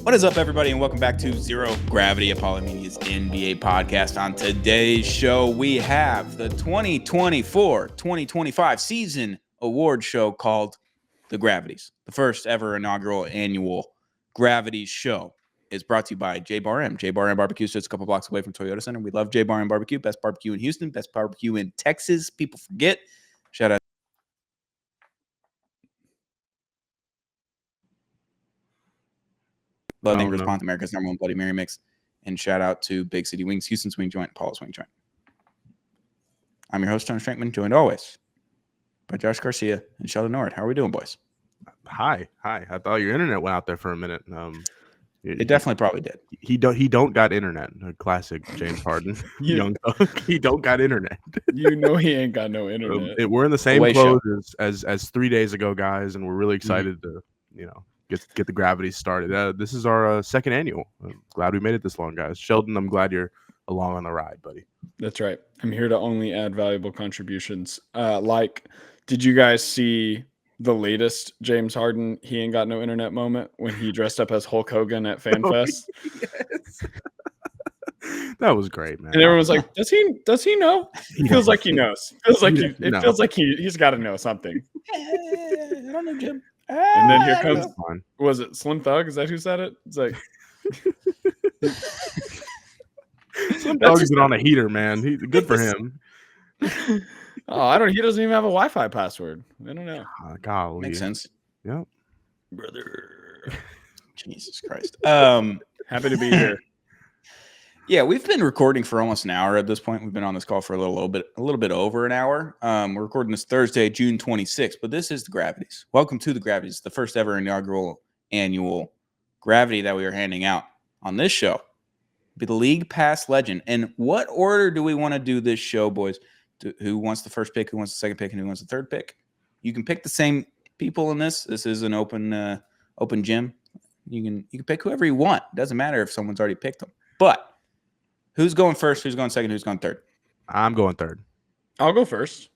What is up, everybody, and welcome back to Zero Gravity, Apollo Media's NBA podcast. On today's show, we have the 2024-2025 season award show called The Gravities. The first ever inaugural annual Gravities show is brought to you by J Bar M. J Bar M Barbecue sits a couple blocks away from Toyota Center. We love J Bar M Barbecue, best barbecue in Houston, best barbecue in Texas. People forget. Shout out. Blood Angry Response, America's #1 Bloody Mary mix. And shout out to Big City Wings, Houston's Wing Joint, Paul's Wing Joint. I'm your host, John Strankman, joined always by Josh Garcia and Sheldon Nord. How are we doing, boys? Hi. I thought your internet went out there for a minute. It definitely probably did. He don't got internet. A classic James Harden. Young thug. He don't got internet. You know he ain't got no internet. We're in the same clothes as 3 days ago, guys, and we're really excited to get the Gravities started. This is our second annual. I'm glad we made it this long, guys. Sheldon, I'm glad you're along on the ride, buddy. That's right. I'm here to only add valuable contributions. Did you guys see the latest James Harden he ain't got no internet moment when he dressed up as Hulk Hogan at FanFest? Yes. That was great, man. And everyone's like, does he know? He feels like he knows. Feels like he's got to know something. I don't know, Jim. And then here comes, was it Slim Thug? Is that who said it? It's like Slim Thug's been on a heater, man. Good for him. He doesn't even have a Wi-Fi password. I don't know. Golly. Makes sense. Yep. Brother. Jesus Christ. Happy to be here. Yeah, we've been recording for almost an hour at this point. We've been on this call for a little bit over an hour. We're recording this Thursday, June 26th, but this is the Gravities. Welcome to the Gravities, the first ever inaugural annual Gravity that we are handing out on this show. Be the League Pass Legend. And what order do we want to do this show, boys? Who wants the first pick, who wants the second pick, and who wants the third pick? You can pick the same people in this. This is an open gym. You can pick whoever you want. It doesn't matter if someone's already picked them. But who's going first? Who's going second? Who's going third? I'm going third. I'll go first.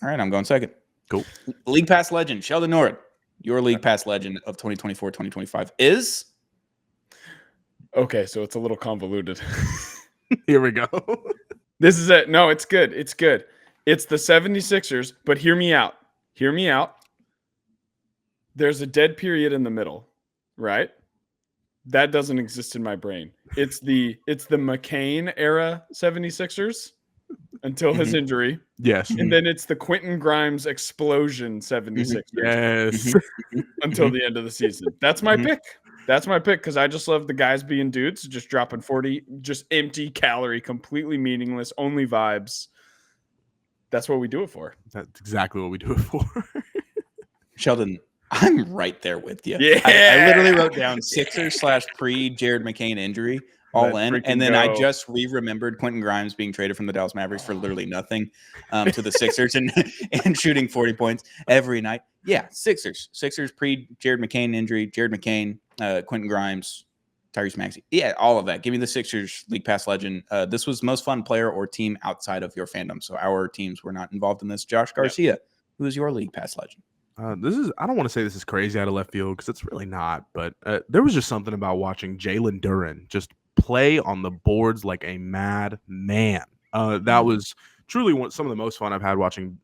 All right, I'm going second. Cool. League Pass Legend, Sheldon Nord. Your League Pass Legend of 2024-2025 is? Okay, so it's a little convoluted. Here we go. This is it. No, it's good. It's good. It's the 76ers, but hear me out. Hear me out. There's a dead period in the middle, right? That doesn't exist in my brain. It's the McCain era 76ers until his injury. Yes. And then it's the Quentin Grimes explosion 76ers. Yes. Until the end of the season. That's my pick. That's my pick because I just love the guys being dudes, just dropping 40, just empty calorie, completely meaningless, only vibes. That's what we do it for. That's exactly what we do it for. Sheldon, I'm right there with you. Yeah. I literally wrote down Sixers / pre-Jared McCain injury all in. And then I just remembered Quentin Grimes being traded from the Dallas Mavericks for literally nothing to the Sixers and shooting 40 points every night. Yeah, Sixers pre-Jared McCain injury, Jared McCain, Quentin Grimes, Tyrese Maxey. Yeah, all of that. Give me the Sixers League Pass Legend. This was most fun player or team outside of your fandom. So our teams were not involved in this. Josh Garcia, who is your League Pass Legend? I don't want to say this is crazy out of left field because it's really not. But there was just something about watching Jalen Durant just play on the boards like a mad man. That was truly some of the most fun I've had watching,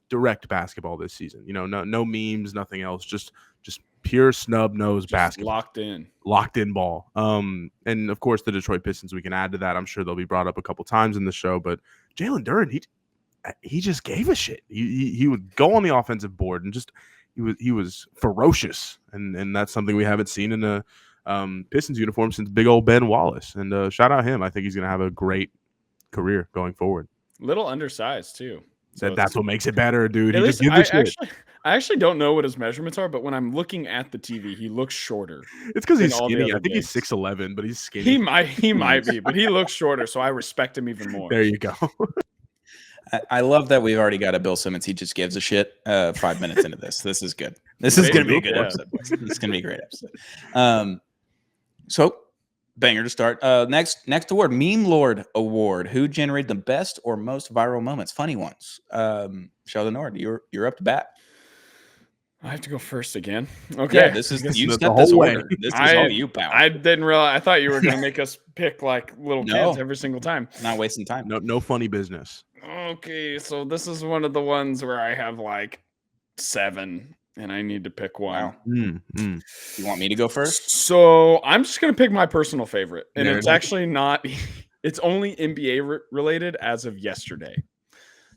direct basketball this season. No memes, nothing else, just pure snub nose basketball. Locked in ball. And of course the Detroit Pistons, we can add to that. I'm sure they'll be brought up a couple times in the show, but Jalen Durant, he just gave a shit. He would go on the offensive board and just he was ferocious, and that's something we haven't seen in a Pistons uniform since big old Ben Wallace. And shout out him. I think he's gonna have a great career going forward. Little undersized too. So that's what makes it better, dude. He just gives a shit. I actually don't know what his measurements are, but when I'm looking at the TV, he looks shorter. It's because he's skinny. I think he's 6'11", but he's skinny. He might be, but he looks shorter, so I respect him even more. There you go. I love that we've already got a Bill Simmons. He just gives a shit 5 minutes into this. This is good. This is going to be a good episode. This is going to be a great episode. So, banger to start. Next award, Meme Lord Award. Who generated the best or most viral moments? Funny ones. Sheldon Nord, you're up to bat. I have to go first again. Okay. Yeah, this is you that's set the this whole way. order. This is all you, pal. I didn't realize. I thought you were gonna make us pick like little No. kids every single time. Not wasting time. No funny business. Okay, so this is one of the ones where I have like 7, and I need to pick one. Wow. Mm. You want me to go first? So I'm just gonna pick my personal favorite, and There it's it is. actually not. It's only NBA related as of yesterday.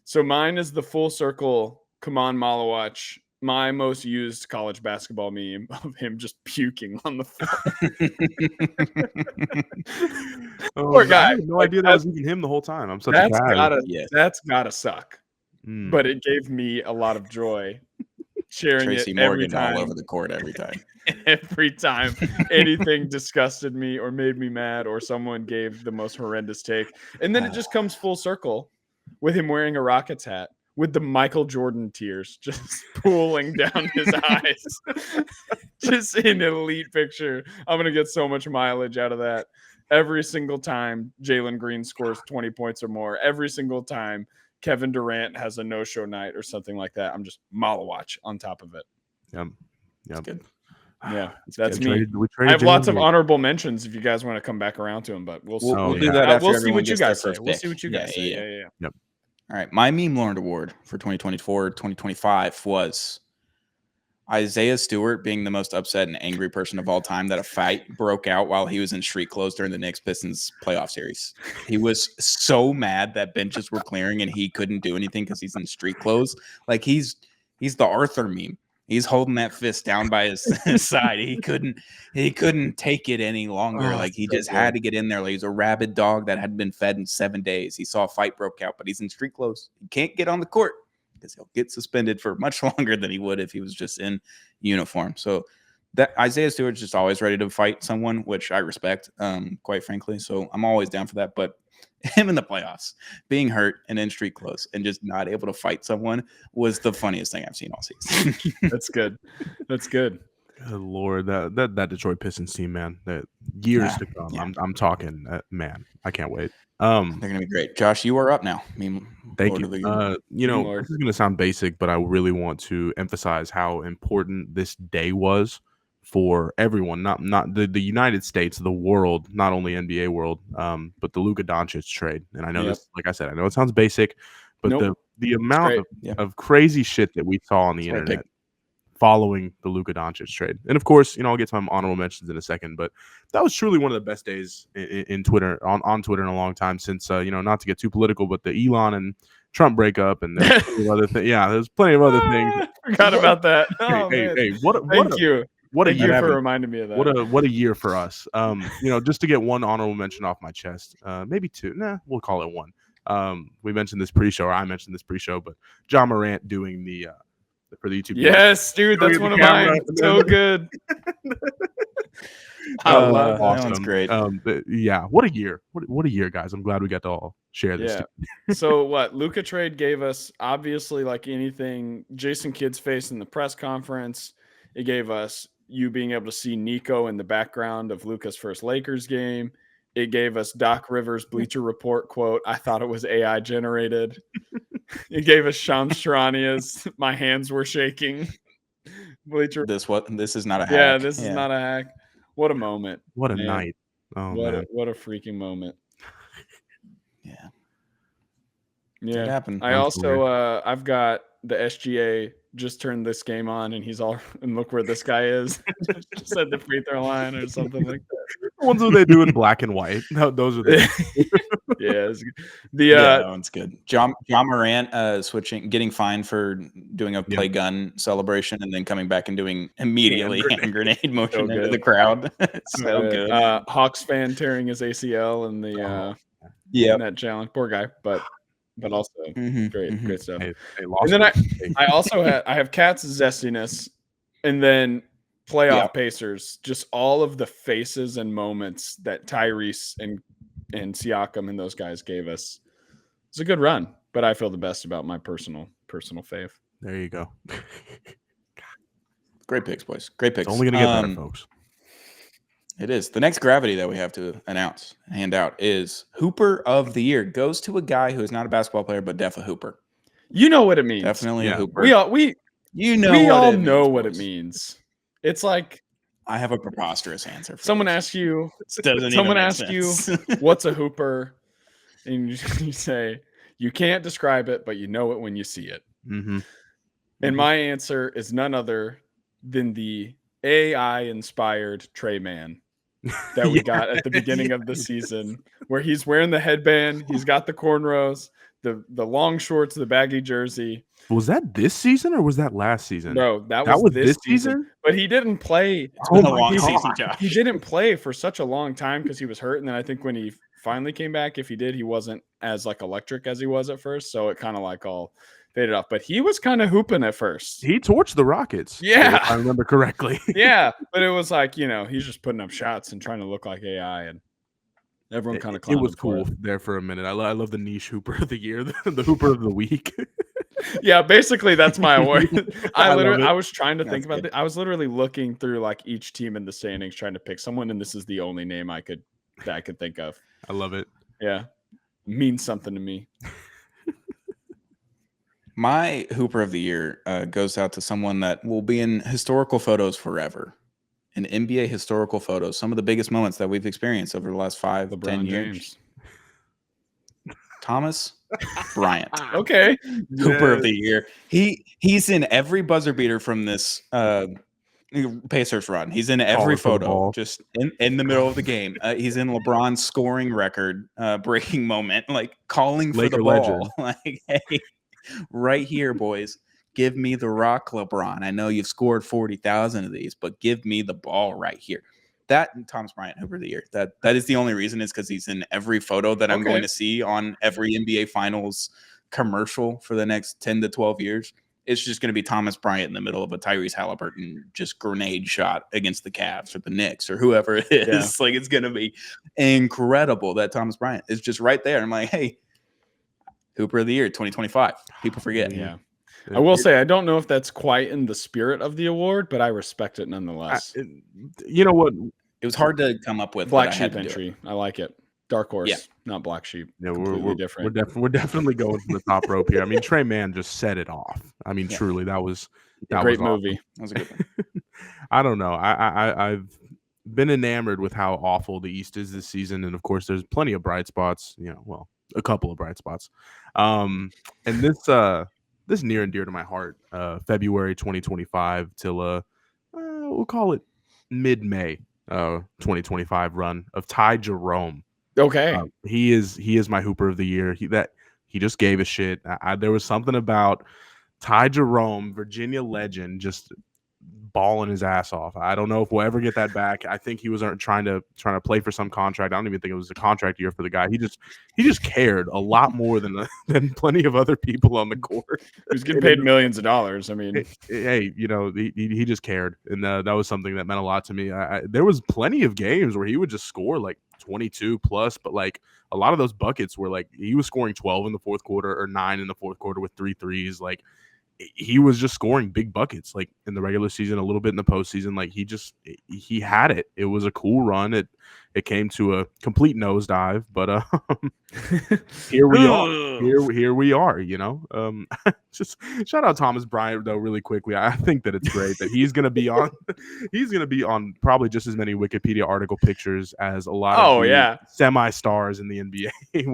So mine is the full circle. Come on, Malawatch. My most used college basketball meme of him just puking on the floor. Poor guy. I had no idea that was even him the whole time. I'm such a That's cad. that's gotta suck. Mm. But it gave me a lot of joy sharing Tracy it every Morgan time. all over the court every time. Every time anything disgusted me or made me mad or someone gave the most horrendous take. And then it just comes full circle with him wearing a Rockets hat with the Michael Jordan tears just pooling down his eyes. Just an elite picture. I'm going to get so much mileage out of that. Every single time Jalen Green scores 20 points or more, every single time Kevin Durant has a no-show night or something like that, I'm just Malawatch on top of it. Yep. That's good. Yeah, that's We me. traded I have lots of Jalen. honorable mentions if you guys want to come back around to them, but we'll We'll yeah. do that after we'll see everyone what you gets their guys say. first We'll pick. see what you guys say. Yeah. All right. My meme Lord Award for 2024-2025 was Isaiah Stewart being the most upset and angry person of all time that a fight broke out while he was in street clothes during the Knicks Pistons playoff series. He was so mad that benches were clearing and he couldn't do anything because he's in street clothes. Like he's the Arthur meme. He's holding that fist down by his side. He couldn't take it any longer. Like he just had to get in there. Like he's a rabid dog that hadn't been fed in 7 days. He saw a fight broke out, but he's in street clothes. He can't get on the court because he'll get suspended for much longer than he would if he was just in uniform. So that Isaiah Stewart's just always ready to fight someone, which I respect, quite frankly. So I'm always down for that. But him in the playoffs, being hurt and in street clothes and just not able to fight someone was the funniest thing I've seen all season. That's good. That's good. Good Lord, that Detroit Pistons team, man. That years to come. Yeah. I'm talking, man. I can't wait. They're gonna be great. Josh, you are up now. Thank Lord you. of the Year. Lord. This is gonna sound basic, but I really want to emphasize how important this day was for everyone, not the United States, the world, not only NBA world, but the Luka Doncic trade. And I know this, like I said, I know it sounds basic, but the amount of crazy shit that we saw on the internet following the Luka Doncic trade. And of course, I'll get to my honorable mentions in a second, but that was truly one of the best days in Twitter, on Twitter in a long time since, not to get too political, but the Elon and Trump breakup and there's plenty of other things. Yeah, there's plenty of other things. Forgot about that. Hey, Thank you. What a Thank you year for reminding me of that. What a year for us. Just to get one honorable mention off my chest, maybe two. Nah, we'll call it one. We mentioned this pre-show, or I mentioned this pre-show, but John Morant doing the for the YouTube. Yes, dude, that's one of mine. So good. I love that. Awesome. That one's great. Yeah, what a year. What a year, guys. I'm glad we got to all share this. Yeah. So what Luka trade gave us, obviously, like anything, Jason Kidd's face in the press conference. It gave us you being able to see Nico in the background of Luka's first Lakers game. It gave us Doc Rivers' Bleacher Report quote, "I thought it was AI generated." It gave us Shams Charania's "My hands were shaking." Bleacher. This is not a hack. Yeah, this is not a hack. What a moment. What a man. night. Oh, man. What a freaking moment. Yeah. Yeah. It happened. I also I've got the SGA just turned this game on and he's all and look where this guy is. Just at the free throw line or something like that. The ones that they do in black and white. No, those are the Yeah, that one's good. John Morant getting fined for doing a play gun celebration and then coming back and doing immediately hand grenade motion into the crowd. So good. Hawks fan tearing his ACL in the in that challenge. Poor guy, but also great stuff. Hey, and then I have Cat's zestiness, and then playoff Pacers. Just all of the faces and moments that Tyrese and Siakam and those guys gave us. It's a good run, but I feel the best about my personal fave. There you go. Great picks, boys. Great picks. It's only gonna get better, folks. It is. The next gravity that we have to announce and hand out is Hooper of the Year. Goes to a guy who is not a basketball player, but def a hooper. You know what it means. Definitely a hooper. You know, we what all it know means, what it boys. means. It's like I have a preposterous answer. For someone this. asks you, This doesn't someone even make asks you, sense. what's a hooper? And you say, you can't describe it, but you know it when you see it. Mm-hmm. And my answer is none other than the AI-inspired Trey Man that we got at the beginning of the season, where he's wearing the headband, he's got the cornrows, the long shorts, the baggy jersey. Was that this season or was that last season? No, that was this season. But he didn't play. It's been a long God. season, Josh. He didn't play for such a long time because he was hurt. And then I think when he finally came back, if he did, he wasn't as like electric as he was at first. So it kind of like all faded off. But he was kind of hooping at first. He torched the Rockets. Yeah. If I remember correctly. Yeah. But it was like, he's just putting up shots and trying to look like AI. And everyone kind of It was cool there for a minute. I love the niche hooper of the year, the hooper of the week. Yeah, basically that's my award. I was trying to think about good. it. I was literally looking through like each team in the standings trying to pick someone, and this is the only name I could think of. I love it. Yeah. It means something to me. My Hooper of the Year goes out to someone that will be in historical photos forever. In NBA historical photos, some of the biggest moments that we've experienced over the last 5 to 10 years. Thomas Bryant. Okay. Hooper of the Year. He's in every buzzer beater from this Pacers run. He's in every photo, just in the middle of the game. He's in LeBron's scoring record breaking moment, like calling for the ball. Legend. Like, hey, right here, boys. Give me the rock, LeBron. I know you've scored 40,000 of these, but give me the ball right here. That and Thomas Bryant Hooper of the Year. That is the only reason, is because he's in every photo that I'm going to see on every NBA Finals commercial for the next 10 to 12 years. It's just going to be Thomas Bryant in the middle of a Tyrese Halliburton just grenade shot against the Cavs or the Knicks or whoever it is. Yeah. Like, it's going to be incredible that Thomas Bryant is just right there. I'm like, hey, Hooper of the Year 2025. People forget. Yeah. I will say, I don't know if that's quite in the spirit of the award, but I respect it nonetheless. You know what? It was hard to come up with. Black sheep entry. I like it. Dark horse, not black sheep. Yeah, we're different. We're definitely going from the top rope here. I mean, Trey Man just set it off. I mean, truly, that was a great movie. Awesome. That was a good one. I don't know. I've been enamored with how awful the East is this season, and of course, there's plenty of bright spots. A couple of bright spots. And this near and dear to my heart. February 2025 till we'll call it mid-May 2025 run of Ty Jerome. Okay. He is my Hooper of the Year. He just gave a shit. There was something about Ty Jerome, Virginia legend, just balling his ass off. I don't know if we'll ever get that back. I think he was trying to play for some contract. I don't even think it was a contract year for the guy. He just cared a lot more than plenty of other people on the court. He was getting paid millions of dollars. I mean, hey, he just cared, and that was something that meant a lot to me. There was plenty of games where he would just score like 22 plus, but like a lot of those buckets were like he was scoring 12 in the fourth quarter or 9 in the fourth quarter with 3 threes. Like, he was just scoring big buckets, like in the regular season, a little bit in the postseason. Like, he had it. It was a cool run. It came to a complete nosedive, but here we are. Here we are. Just shout out Thomas Bryant though, really quickly. I think that it's great that he's gonna be on. He's gonna be on probably just as many Wikipedia article pictures as a lot of semi-stars in the NBA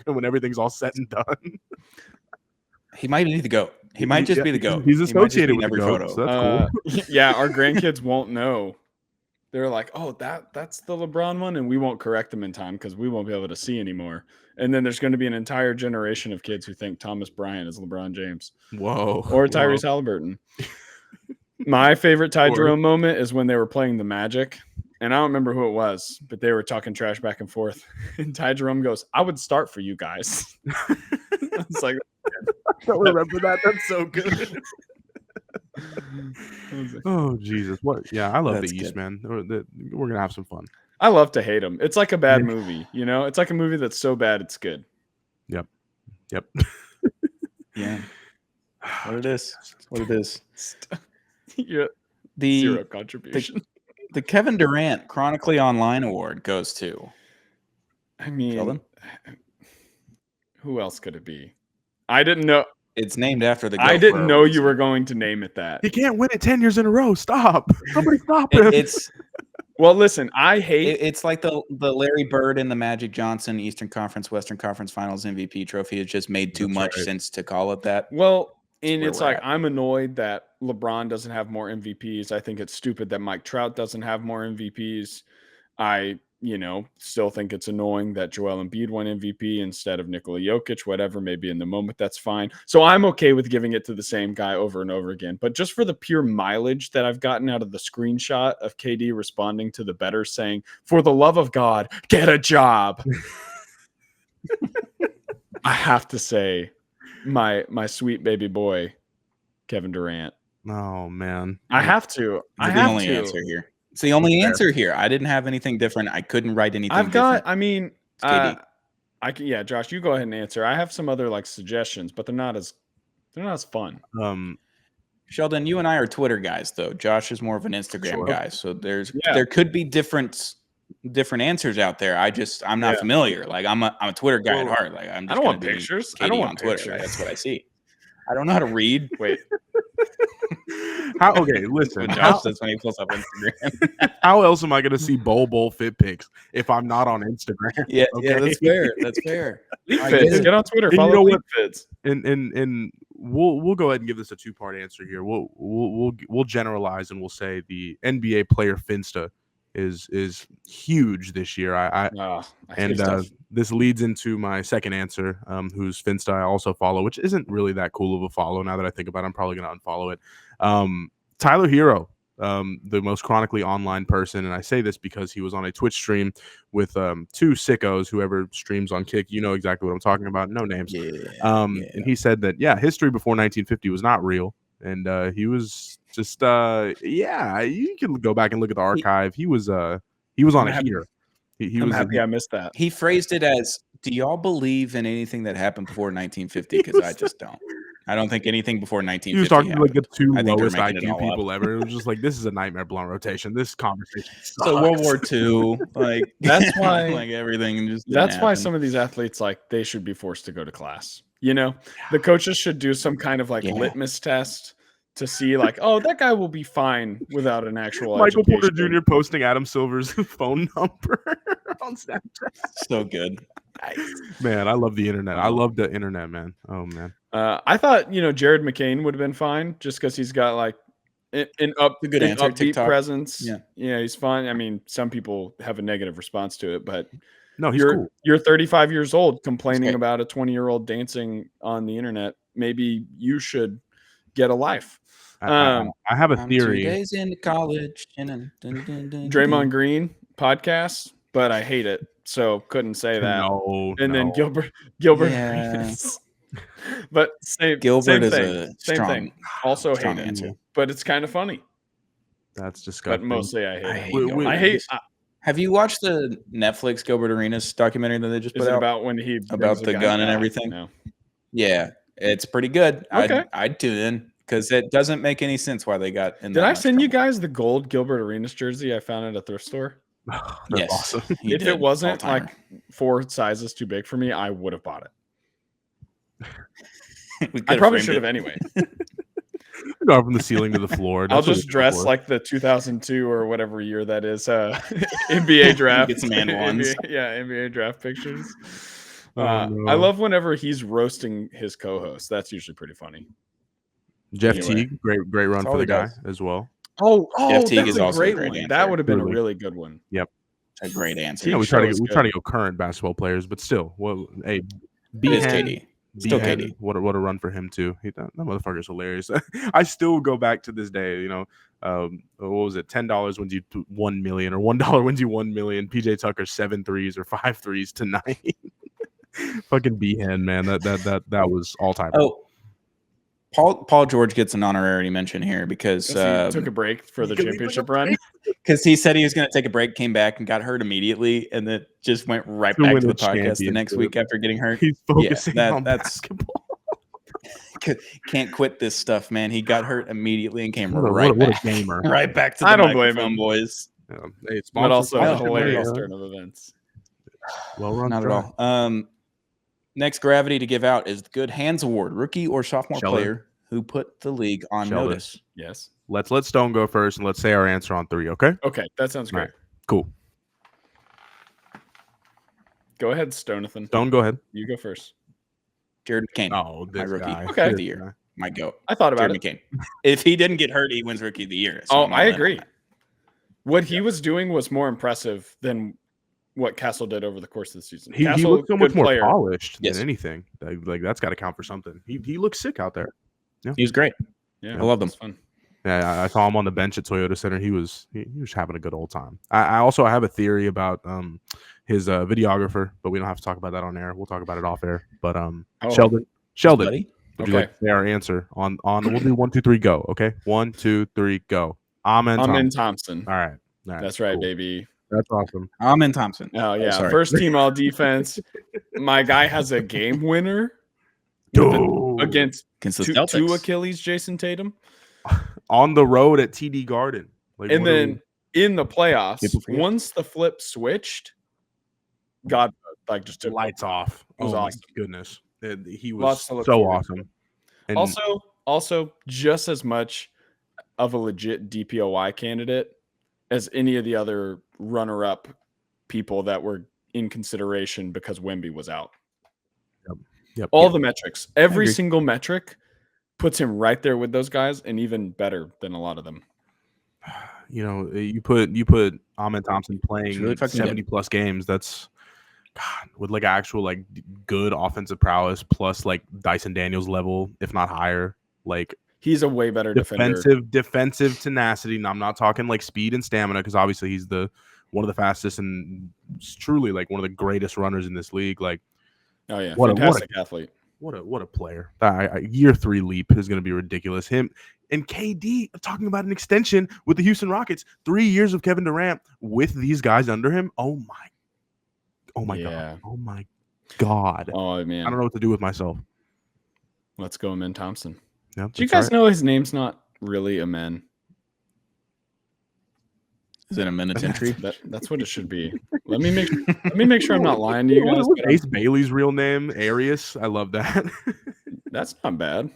when everything's all said and done. He might need to go. He might just be the GOAT. He's associated with every photo. So that's cool. Yeah, our grandkids won't know. They're like, oh, that's the LeBron one, and we won't correct them in time because we won't be able to see anymore. And then there's going to be an entire generation of kids who think Thomas Bryant is LeBron James. Whoa. Or Tyrese Halliburton. My favorite Ty Jerome moment is when they were playing the Magic. And I don't remember who it was, but they were talking trash back and forth. And Ty Jerome goes, I would start for you guys. It's like, I don't remember that. That's so good. Oh, Jesus. What? Yeah, I love the East, man. We're going to have some fun. I love to hate them. It's like a bad movie, It's like a movie that's so bad it's good. Yep. Yeah. What it is. What it is. Zero contribution. The Kevin Durant Chronically Online Award goes to. I mean, Sheldon? Who else could it be? I didn't know. It's named after the. I goat didn't for a know you reason. were going to name it that. He can't win it 10 years in a row. Stop. Somebody stop him. It's Well, listen, I hate. it's like the Larry Bird and the Magic Johnson Eastern Conference, Western Conference Finals MVP trophy. It's just made too That's much right. sense to call it that. Well, and where it's we're like at. I'm annoyed that LeBron doesn't have more MVPs. I think it's stupid that Mike Trout doesn't have more MVPs. I, still think it's annoying that Joel Embiid won MVP instead of Nikola Jokic, whatever, maybe in the moment, that's fine. So I'm okay with giving it to the same guy over and over again. But just for the pure mileage that I've gotten out of the screenshot of KD responding to the better saying, for the love of God, get a job. I have to say, my sweet baby boy, Kevin Durant. Oh, man. I have to. It's the only answer here. It's the only answer here. I didn't have anything different. I couldn't write anything different. Yeah, Josh, you go ahead and answer. I have some other suggestions, but they're not as fun. Sheldon, you and I are Twitter guys, though. Josh is more of an Instagram guy, so there could be different answers out there. I'm not familiar. I'm a Twitter guy at heart. I don't want pictures. I don't want Twitter. pictures. That's what I see. I don't know how to read. Wait. Okay, listen. When Josh says when he pulls up Instagram. How else am I going to see bowl fit pics if I'm not on Instagram? Yeah, okay? yeah, that's fair. That's fair. Fits. Get on Twitter. Follow Fits. And we'll go ahead and give this a two-part answer here. We'll generalize and we'll say the NBA player Finsta is huge this year. This leads into my second answer, whose Finsta I also follow, which isn't really that cool of a follow. Now that I think about it, I'm probably going to unfollow it. Tyler Hero, the most chronically online person, and I say this because he was on a Twitch stream with two sickos. Whoever streams on Kick, you know exactly what I'm talking about. No names. And he said that history before 1950 was not real, and he was just you can go back and look at the archive. He was on a heater. I'm happy I missed that. He phrased it as, do y'all believe in anything that happened before 1950? Because I just don't. I don't think anything before 1950 He was talking to the two I think lowest they're making it IQ all people ever. It was just this is a nightmare blunt rotation. This conversation sucks. So World War II, that's why everything just that's why happen. some of these athletes they should be forced to go to class. The coaches should do some kind of litmus test to see oh, that guy will be fine without an actual Michael education. Porter Jr. posting Adam Silver's phone number on Snapchat. So good. Man, I love the internet. I love the internet, man. Oh man. I thought Jared McCain would have been fine just because he's got an upbeat TikTok presence. Yeah, he's fine. I mean, some people have a negative response to it, but no, he's cool. You're 35 years old complaining about a 20-year-old dancing on the internet. Maybe you should get a life. I have a theory. 2 days in college. Draymond Green podcast, but I hate it, so couldn't say that. Then Gilbert Arenas. But Gilbert is thing. a Same strong, thing. Also strong hate answer. it, but it's kind of funny. That's disgusting. But mostly I hate it. Have you watched the Netflix Gilbert Arenas documentary that they just put out about when he about the gun and everything? No. Yeah, it's pretty good. Okay. I'd tune in because it doesn't make any sense why they got in. Did I send you guys the gold Gilbert Arenas jersey I found at a thrift store? Yes, awesome. If it wasn't 4 sizes too big for me, I would have bought it. I probably should have anyway. Go from the ceiling to the floor. I'll just dress like the 2002 or whatever year that is NBA draft. Get some and ones. NBA draft pictures. No. I love whenever he's roasting his co-host. That's usually pretty funny. Jeff Teague, great run for the guy as well. Oh, Jeff Teague that's is a also great a great one. answer. That would have been a really good one. Yep, a great answer. We try to go current basketball players, but still, hey, KD. Still KD. What a run for him too. That motherfucker's hilarious. I still go back to this day. What was it? $10 wins you 1 million, or $1 wins you 1 million. PJ Tucker 7 threes or 5 threes tonight. Fucking B-Hen, man. That was all time. Oh, Paul George gets an honorary mention here because he took a break for the championship run. Because he said he was going to take a break, came back and got hurt immediately, and then just went right back to the podcast the next week after getting hurt. He's focusing on basketball. Can't quit this stuff, man. He got hurt immediately and came what back. A gamer. Right back to the microphone, boys. Hey, but also a hilarious turn of events. Well run. Not at all. Next Gravity to give out is the Good Hands Award, rookie or sophomore Sheldon. player who put the league on Sheldon. notice. Yes. Let's let Stone go first, and let's say our answer on 3. Okay. Okay, that sounds great. Right. Cool. Go ahead, Stonathan. Stone, go ahead. You go first. Jared McCain, Oh, my this rookie guy. Okay. of the year. My goat. I thought about Jared it. McCain. If he didn't get hurt, he wins rookie of the year. So Oh, I'm all I in on agree. that. What he was doing was more impressive than what Castle did over the course of the season. He Castle, looks so much good more player. polished Yes. than anything. Like that's got to count for something. He looks sick out there. He was great. Yeah, I love them. it's fun. Yeah, I saw him on the bench at Toyota Center. He was having a good old time. I also have a theory about his videographer, but we don't have to talk about that on air. We'll talk about it off air. But Sheldon, Buddy. would you like to say our answer on? We'll do 1, 2, 3, go. Okay, 1, 2, 3, go. Amen Thompson. All right. That's right, cool. baby. That's awesome. Amen Thompson. Oh yeah, sorry. first team all defense. My guy has a game winner Dude. against Against the two Celtics. Achilles, Jason Tatum, On the road at TD Garden. Like, and what are then in the playoffs, People forget. once the flip switched, God, like just we- took lights off. It was Oh awesome. my goodness. He was Lots to look so forward to. awesome. And Also, just as much of a legit DPOY candidate as any of the other runner-up people that were in consideration because Wemby was out. Yep. All the metrics, every agree. single metric puts him right there with those guys and even better than a lot of them. You know, you put Amen Thompson playing really fucking 70 plus games. That's God, with like actual like good offensive prowess plus like Dyson Daniels level, if not higher. Like He's a way better defender. defensive tenacity. And I'm not talking like speed and stamina because obviously he's one of the fastest and truly like one of the greatest runners in this league. Like, Oh yeah, What a- fantastic athlete. what a player! Year 3 leap is going to be ridiculous. Him and KD talking about an extension with the Houston Rockets. 3 years of Kevin Durant with these guys under him. Oh my Yeah. god! Oh my god! Oh I man, don't know what to do with myself. let's go, Amen Thompson. Yep, Do you that's guys know his name's not really Amen? Is it a penitentiary? That's what it should be. Let me make sure I'm not lying to you guys. What but Ace Bailey's real name? Arius. I love that. that's not bad.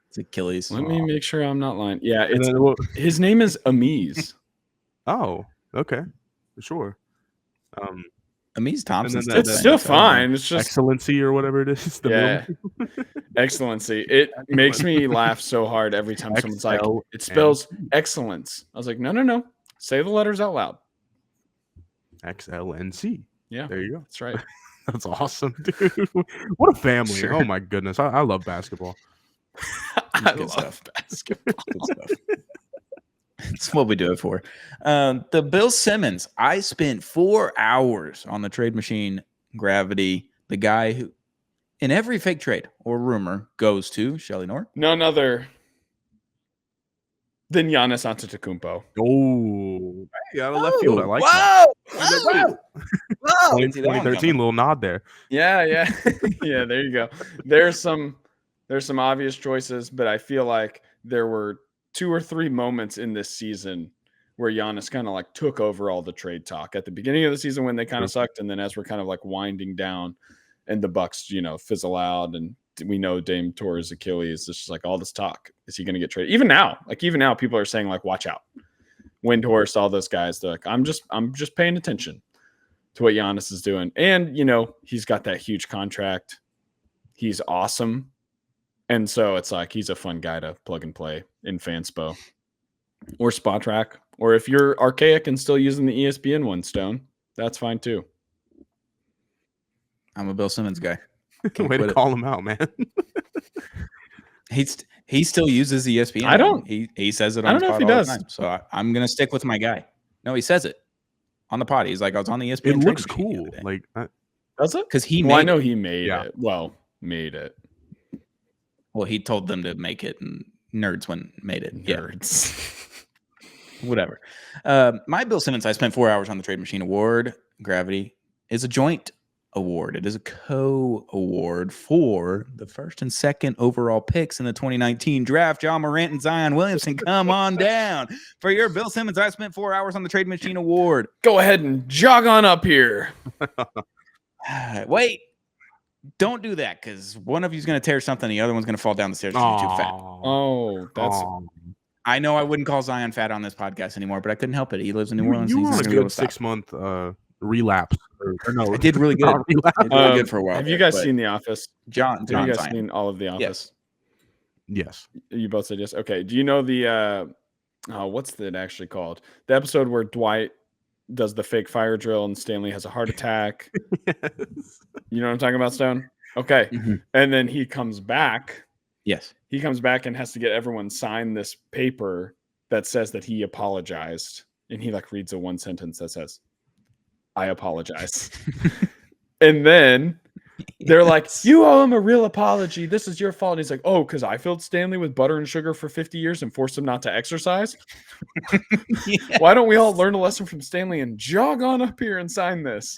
It's Achilles. Let me make sure I'm not lying. Yeah, And it's then, well, his name is Amies. oh, okay, sure. Amies Thompson. And then It's still fine. It's just Excellency or whatever it is. The yeah, middle- excellency. It makes me laugh so hard every time someone's like, Excel it spells excellence. I was like, no. Say the letters out loud. XLNC. Yeah, There you go. that's right. That's awesome, dude. What a family. Sure. Oh my goodness. I love basketball. I Good love stuff. basketball. Good stuff. That's what we do it for. The Bill Simmons. I spent 4 hours on the trade machine Gravity. The guy who, in every fake trade or rumor, goes to Shelly Nor. None other than Giannis Antetokounmpo. Oh, hey, out of left field. I like Whoa! that. Whoa! Didn't see that one 2013, coming. little nod there. Yeah. Yeah, there you go. There's some obvious choices, but I feel like there were 2 or 3 moments in this season where Giannis kind of like took over all the trade talk at the beginning of the season when they kind of sucked, and then as we're kind of like winding down and the Bucks, fizzle out, and we know Dame tore his Achilles. It's just like all this talk. Is he going to get traded? Even now, people are saying like, watch out. Windhorst, all those guys. They're like, I'm just paying attention to what Giannis is doing. And, he's got that huge contract. He's awesome. And so it's like, he's a fun guy to plug and play in Fanspo or Spot Track. Or if you're archaic and still using the ESPN one, Stone, that's fine too. I'm a Bill Simmons guy. Can't Way quit to it. call him out, man. He still uses the ESPN. I don't- He says it on I don't his know if pod he all does. the time. So I'm gonna stick with my guy. No, he says it on the pod. He's like, I was on the ESPN. It trade looks machine the cool. other day. Like, Does it? Because he Well, I made know it. he made Yeah. it. Well, made it. Well, he told them to make it, and nerds made it. Nerds. Yeah, whatever. My Bill Simmons. I spent 4 hours on the trade machine award. Gravity is a joint award. It is a co-award for the first and second overall picks in the 2019 draft. John Morant and Zion Williamson, come on down for your Bill Simmons. I spent 4 hours on the trade machine award. Go ahead and jog on up here. Wait, Don't do that because one of you's going to tear something, the other one's going to fall down the stairs because you're too fat. Oh, that's. I know I wouldn't call Zion fat on this podcast anymore, but I couldn't help it. He lives in New Orleans. You He's were on not a going to be able good to stop. 6 month relapse. Or no, I did really good. not relapse. I did really good for a while. Have you there, guys but seen The Office? John Have you guys Zion. seen all of The Office? Yes. You both said yes. Okay. Do you know the what's it actually called? The episode where Dwight does the fake fire drill and Stanley has a heart attack. Yes. You know what I'm talking about, Stone? Okay. Mhm. And then he comes back. Yes. He comes back and has to get everyone sign this paper that says that he apologized. And he like reads a one sentence that says, I apologize. And then they're like, you owe him a real apology. This is your fault. And he's like, oh, because I filled Stanley with butter and sugar for 50 years and forced him not to exercise. Yeah. Why don't we all learn a lesson from Stanley and jog on up here and sign this?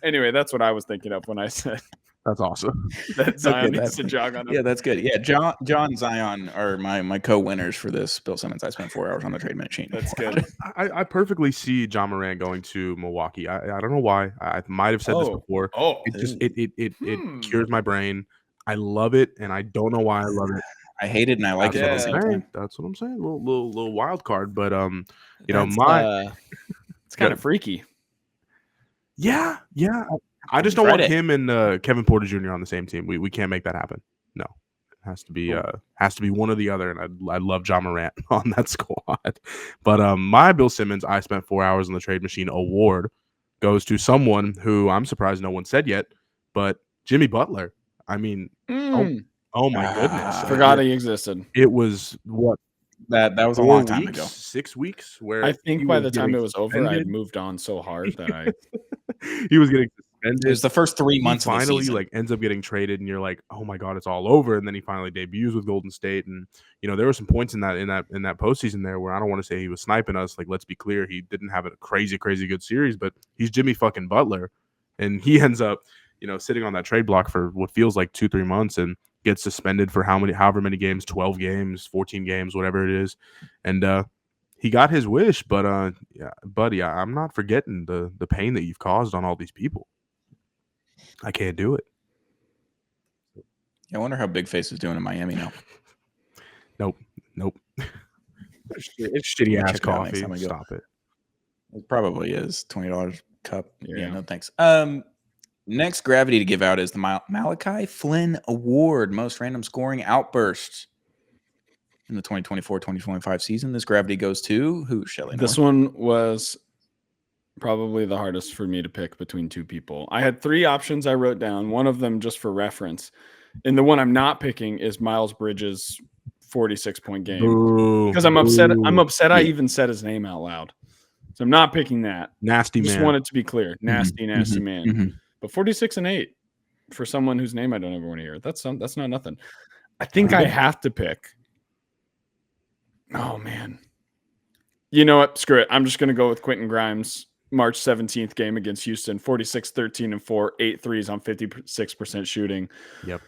Anyway, that's what I was thinking of when I said That's awesome. that Zion Okay, needs to jog on up. Yeah, that's good. Yeah, John and Zion are my co-winners for this. Bill Simmons. I spent 4 hours on the trade machine. That's good. I perfectly see John Morant going to Milwaukee. I don't know why. I might have said this before. Oh, It just it cures my brain. I love it, and I don't know why I love it. I hate it and I like That's it what at the I'm same saying. time. That's what I'm saying. Little wild card, but it's kind of freaky. yeah. I just don't Friday. want him and Kevin Porter Jr. on the same team. We can't make that happen. No, it has to be one or the other. And I love John Morant on that squad. But my Bill Simmons, I spent 4 hours on the trade machine award goes to someone who I'm surprised no one said yet, but Jimmy Butler. I mean, oh my goodness, Forgot he existed. It was what That was a 4 long time weeks, ago. 6 weeks. Where I he think by was the time getting it was over, I had suspended. moved on so hard that I. He was getting It suspended. was the first 3 He months of the finally season. ends up getting traded, and you're like, oh my god, it's all over. And then he finally debuts with Golden State, and there were some points in that postseason there where I don't want to say he was sniping us. Like, let's be clear, he didn't have a crazy good series, but he's Jimmy fucking Butler, and he ends up sitting on that trade block for what feels like 2-3 months and gets suspended for however many games, 12 games, 14 games, whatever it is, and he got his wish. But yeah, buddy, I'm not forgetting the pain that you've caused on all these people. I can't do it. I wonder how Big Face is doing in Miami now. Nope. It's shitty ass Check it out next coffee. time I go. Stop it. It probably is $20 cup. Yeah. No thanks. Next gravity to give out is the Malachi Flynn Award, most random scoring outburst in the 2024-2025 season. This gravity goes to who? Sheldon. This one was probably the hardest for me to pick between two people. I had 3 options I wrote down, one of them just for reference. And the one I'm not picking is Miles Bridges' 46-point game. Because I'm upset. I'm upset I even said his name out loud. So I'm not picking that. Nasty man. Just want it to be clear. Nasty man. Mhm. But 46-8 for someone whose name I don't ever want to hear. That's not nothing. I think I have to pick. Oh man. You know what? Screw it. I'm just going to go with Quentin Grimes' March 17th game against Houston. 46, 13, and 4, 8 threes on 56% shooting. Yep.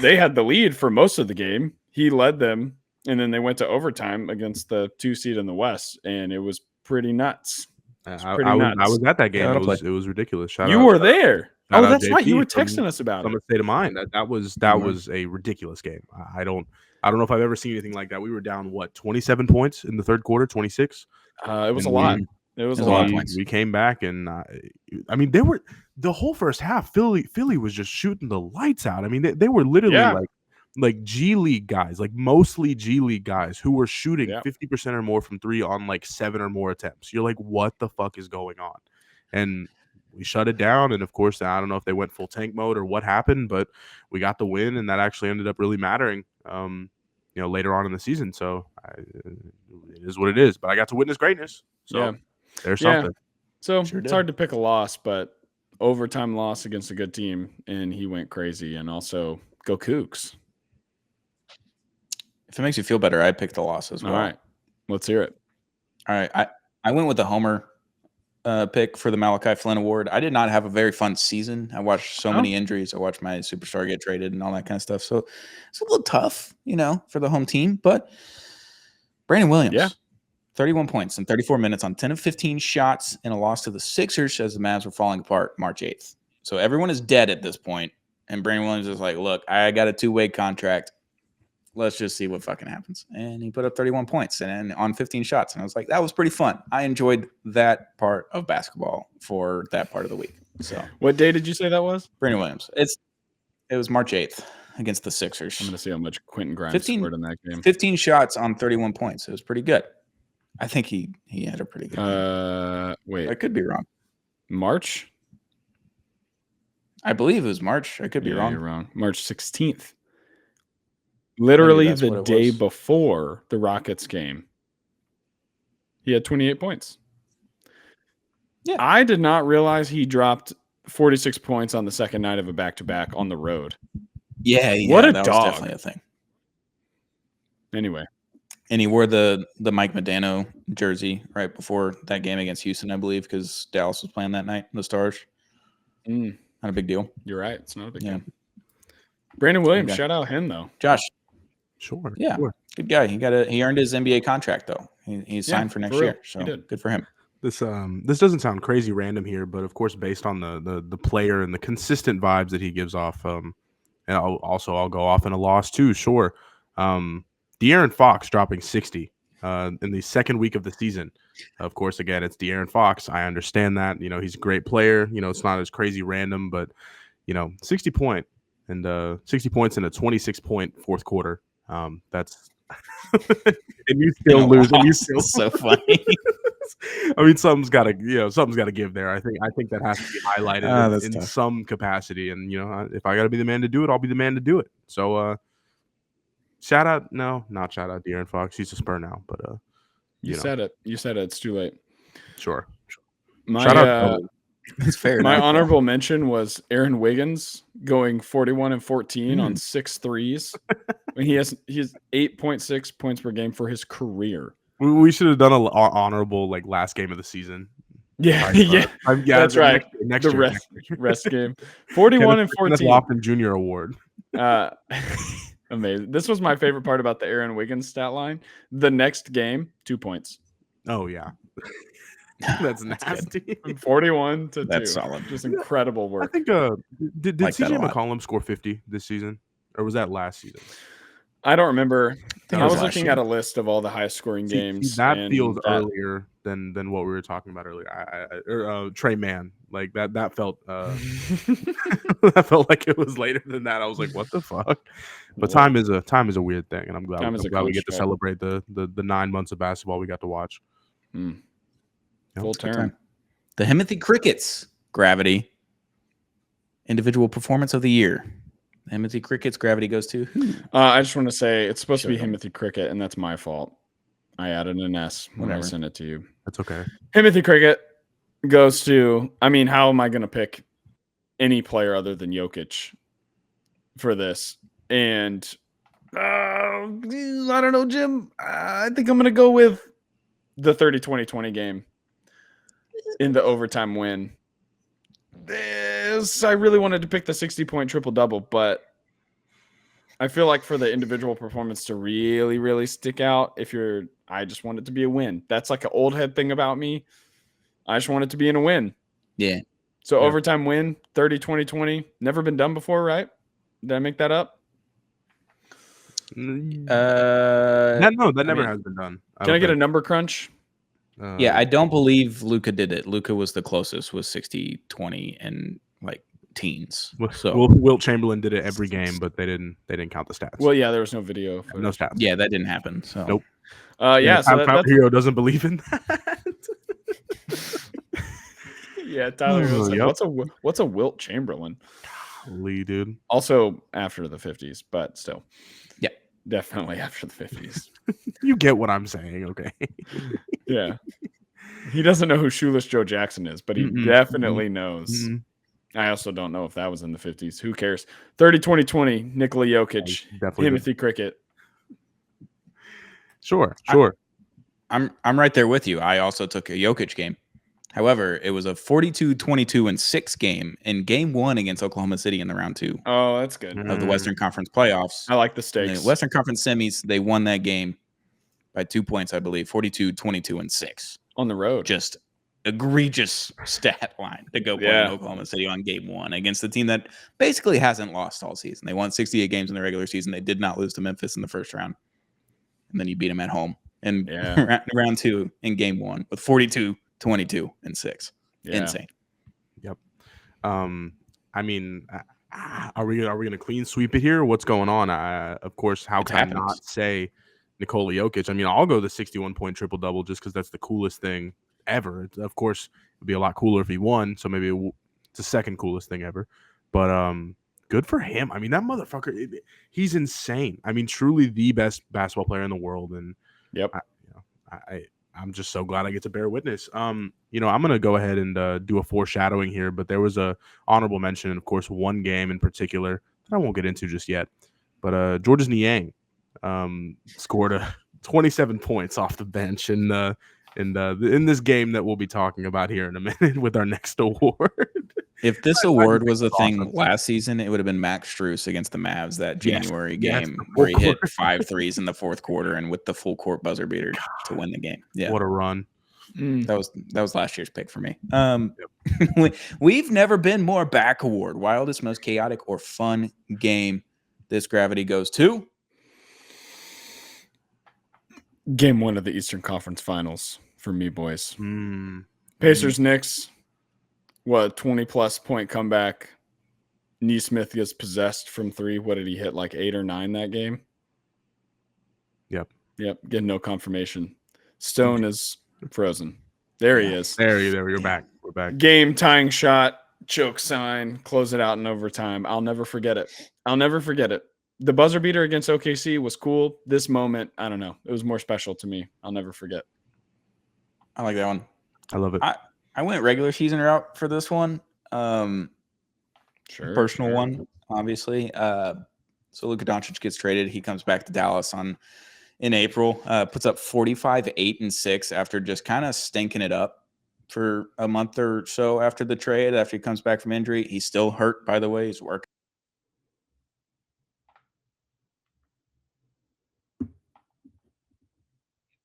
They had the lead for most of the game. He led them, and then they went to overtime against the 2 seed in the West, and it was pretty nuts. I was at that game. Yeah, it was ridiculous. You were there. Shout Oh, out that's right. You JP were texting us about from it. a state of mind. That was a ridiculous game. I don't know if I've ever seen anything like that. We were down 27 points in the third quarter, 26. It was a lot. It was a lot. We came back, and I mean, they were the whole first half. Philly was just shooting the lights out. I mean, they were literally like G League guys, like mostly G League guys who were shooting 50% or more from 3 on like 7 or more attempts. You're like, what the fuck is going on? And we shut it down. And of course, I don't know if they went full tank mode or what happened, but we got the win, and that actually ended up really mattering. Later on in the season. So it is what it is. But I got to witness greatness. So there's something. So it's hard to pick a loss, but overtime loss against a good team, and he went crazy. And also, go Cougs. If it makes you feel better, I picked the loss as well. All right. Let's hear it. All right. I went with the Homer pick for the Malachi Flynn Award. I did not have a very fun season. I watched so many injuries. I watched my superstar get traded and all that kind of stuff. So it's a little tough, for the home team. But Brandon Williams, 31 points in 34 minutes on 10 of 15 shots in a loss to the Sixers as the Mavs were falling apart March 8th. So everyone is dead at this point. And Brandon Williams is like, look, I got a 2-way contract. Let's just see what fucking happens. And he put up 31 points and on 15 shots. And I was like, that was pretty fun. I enjoyed that part of basketball for that part of the week. So what day did you say that was? Brandon Williams. It was March 8th against the Sixers. I'm going to see how much Quentin Grimes scored in that game. 15 shots on 31 points. It was pretty good. I think he had a pretty good game. Wait. I could be wrong. March? I believe it was March. I could be wrong. You're wrong. March 16th. Literally the day before the Rockets game. He had 28 points. Yeah. I did not realize he dropped 46 points on the second night of a back-to-back on the road. Yeah. What a that dog. was definitely a thing. Anyway. And he wore the Mike Modano jersey right before that game against Houston, I believe, because Dallas was playing that night, the Stars. Not a big deal. You're right. It's not a big deal. Brandon Williams, shout out him, though. Josh. Sure. Yeah. Sure. Good guy. He earned his NBA contract, though. He's signed for next year. So good for him. This doesn't sound crazy random here, but of course, based on the player and the consistent vibes that he gives off, and I'll go off in a loss too. Sure. De'Aaron Fox dropping 60 in the second week of the season. Of course, again, it's De'Aaron Fox. I understand that. He's a great player. It's not as crazy random, but 60 points in a 26-point fourth quarter. That's and you still lose. And you still so funny. I mean, something's got to give there. I think that has to be highlighted in some capacity. And if I got to be the man to do it, I'll be the man to do it. So, shout out, not shout out De'Aaron Fox. He's a Spur now, but you said it. You said it. It's too late. Sure. Shout out. That's fair. My honorable mention was Aaron Wiggins going 41 and 14 on 6 threes. He has 8.6 points per game for his career. We should have done an honorable last game of the season. Yeah, that's right. Next year. Rest game. 41 and 14. Lofton Jr. Award. Amazing. This was my favorite part about the Aaron Wiggins stat line. The next game, 2 points. Oh yeah. That's nasty. From 41 to 2. That's solid. Just incredible work. I think did CJ McCollum score 50 this season, or was that last season? I don't remember. I was looking year. at a list of all the highest scoring games. That feels earlier than what we were talking about earlier. Trey Mann, that felt that felt like it was later than that. I was like, what the fuck? But time is a weird thing, and I'm glad we get to celebrate the 9 months of basketball we got to watch. Full term. The Himothy Crickets Gravity Individual Performance of the Year. Himothy Crickets Gravity goes to who? I just want to say it's supposed to be Himothy Cricket, and that's my fault. I added an S when I sent it to you. That's okay. Himothy Cricket goes to. I mean, how am I going to pick any player other than Jokic for this? And I don't know, Jim. I think I'm going to go with the 30-20-20 game in the overtime win. I really wanted to pick the 60-point triple-double, but I feel like for the individual performance to really, really stick out, I just want it to be a win. That's like an old head thing about me. I just want it to be in a win. Yeah. So overtime win, 30-20-20. Never been done before, right? Did I make that up? That never has been done. Can I get a number crunch? Yeah, I don't believe Luka did it. Luka was the closest with 60-20 and teens. So Wilt Chamberlain did it every game, but they didn't count the stats. Well, yeah, there was no video footage. No stats. Yeah, that didn't happen. So nope. So Tyler Hero doesn't believe in that. Yeah, Tyler was like, what's a Wilt Chamberlain? Golly, dude. Also after the 50s, but still. Yeah. Definitely after the 50s. You get what I'm saying, okay? Yeah. He doesn't know who Shoeless Joe Jackson is, but he definitely knows. Mm-hmm. I also don't know if that was in the 50s. Who cares? 30-20-20, Nikola Jokic, Himothy Cricket. Sure. I'm right there with you. I also took a Jokic game. However, it was a 42-22-6 game in game 1 against Oklahoma City in the round 2. Oh, that's good. Of the Western Conference playoffs. I like the stakes. The Western Conference semis, they won that game by 2 points, I believe, 42-22-6. On the road. Just egregious stat line to go play in Oklahoma City on game 1 against a team that basically hasn't lost all season. They won 68 games in the regular season. They did not lose to Memphis in the first round. And then you beat them at home. And round 2 in game 1 with 42, 22, and 6. Yeah. Insane. Yep. I mean, are we going to clean sweep it here? What's going on? Of course, how can I not say Nikola Jokic? I mean, I'll go the 61-point triple-double just because that's the coolest thing ever. Of course, it would be a lot cooler if he won, so maybe it's the second coolest thing ever. But good for him. I mean, that motherfucker, he's insane. I mean, truly the best basketball player in the world. And I'm just so glad I get to bear witness. I'm going to go ahead and do a foreshadowing here, but there was a honorable mention, and of course, one game in particular that I won't get into just yet. But Georges Niang scored 27 points off the bench in this game that we'll be talking about here in a minute with our next award. If this award was a thing last season, it would have been Max Strus against the Mavs that January game where he hit 5 threes in the fourth quarter and with the full court buzzer beater to win the game. Yeah, what a run! That was last year's pick for me. We've never been more back award. Wildest, most chaotic, or fun game. This Gravity goes to Game 1 of the Eastern Conference Finals for me, boys. Pacers Knicks. What, 20-plus point comeback. Nesmith gets possessed from 3. What did he hit, like 8 or 9 that game? Yep. Getting no confirmation. Stone is frozen. There he is. There you're back. We're back. Game tying shot, choke sign, close it out in overtime. I'll never forget it. The buzzer beater against OKC was cool. This moment, I don't know. It was more special to me. I'll never forget. I like that one. I love it. I went regular season route for this one. Personal one, obviously. So Luka Doncic gets traded. He comes back to Dallas in April. Puts up 45, 8, and 6 after just kind of stinking it up for a month or so after the trade. After he comes back from injury, he's still hurt. By the way, he's working.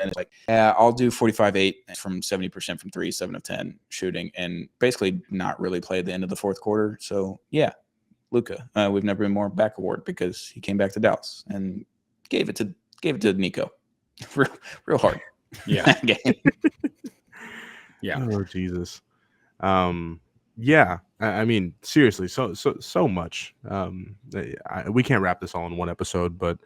And it's like, I'll do 45-8 from 70% from 3, 7 of 10 shooting, and basically not really play at the end of the fourth quarter. So, yeah, Luka, we've never been more back award because he came back to Dallas and gave it to Nico, real hard. Yeah. Yeah. Oh Jesus. Yeah. I mean, seriously, so much. We can't wrap this all in one episode, but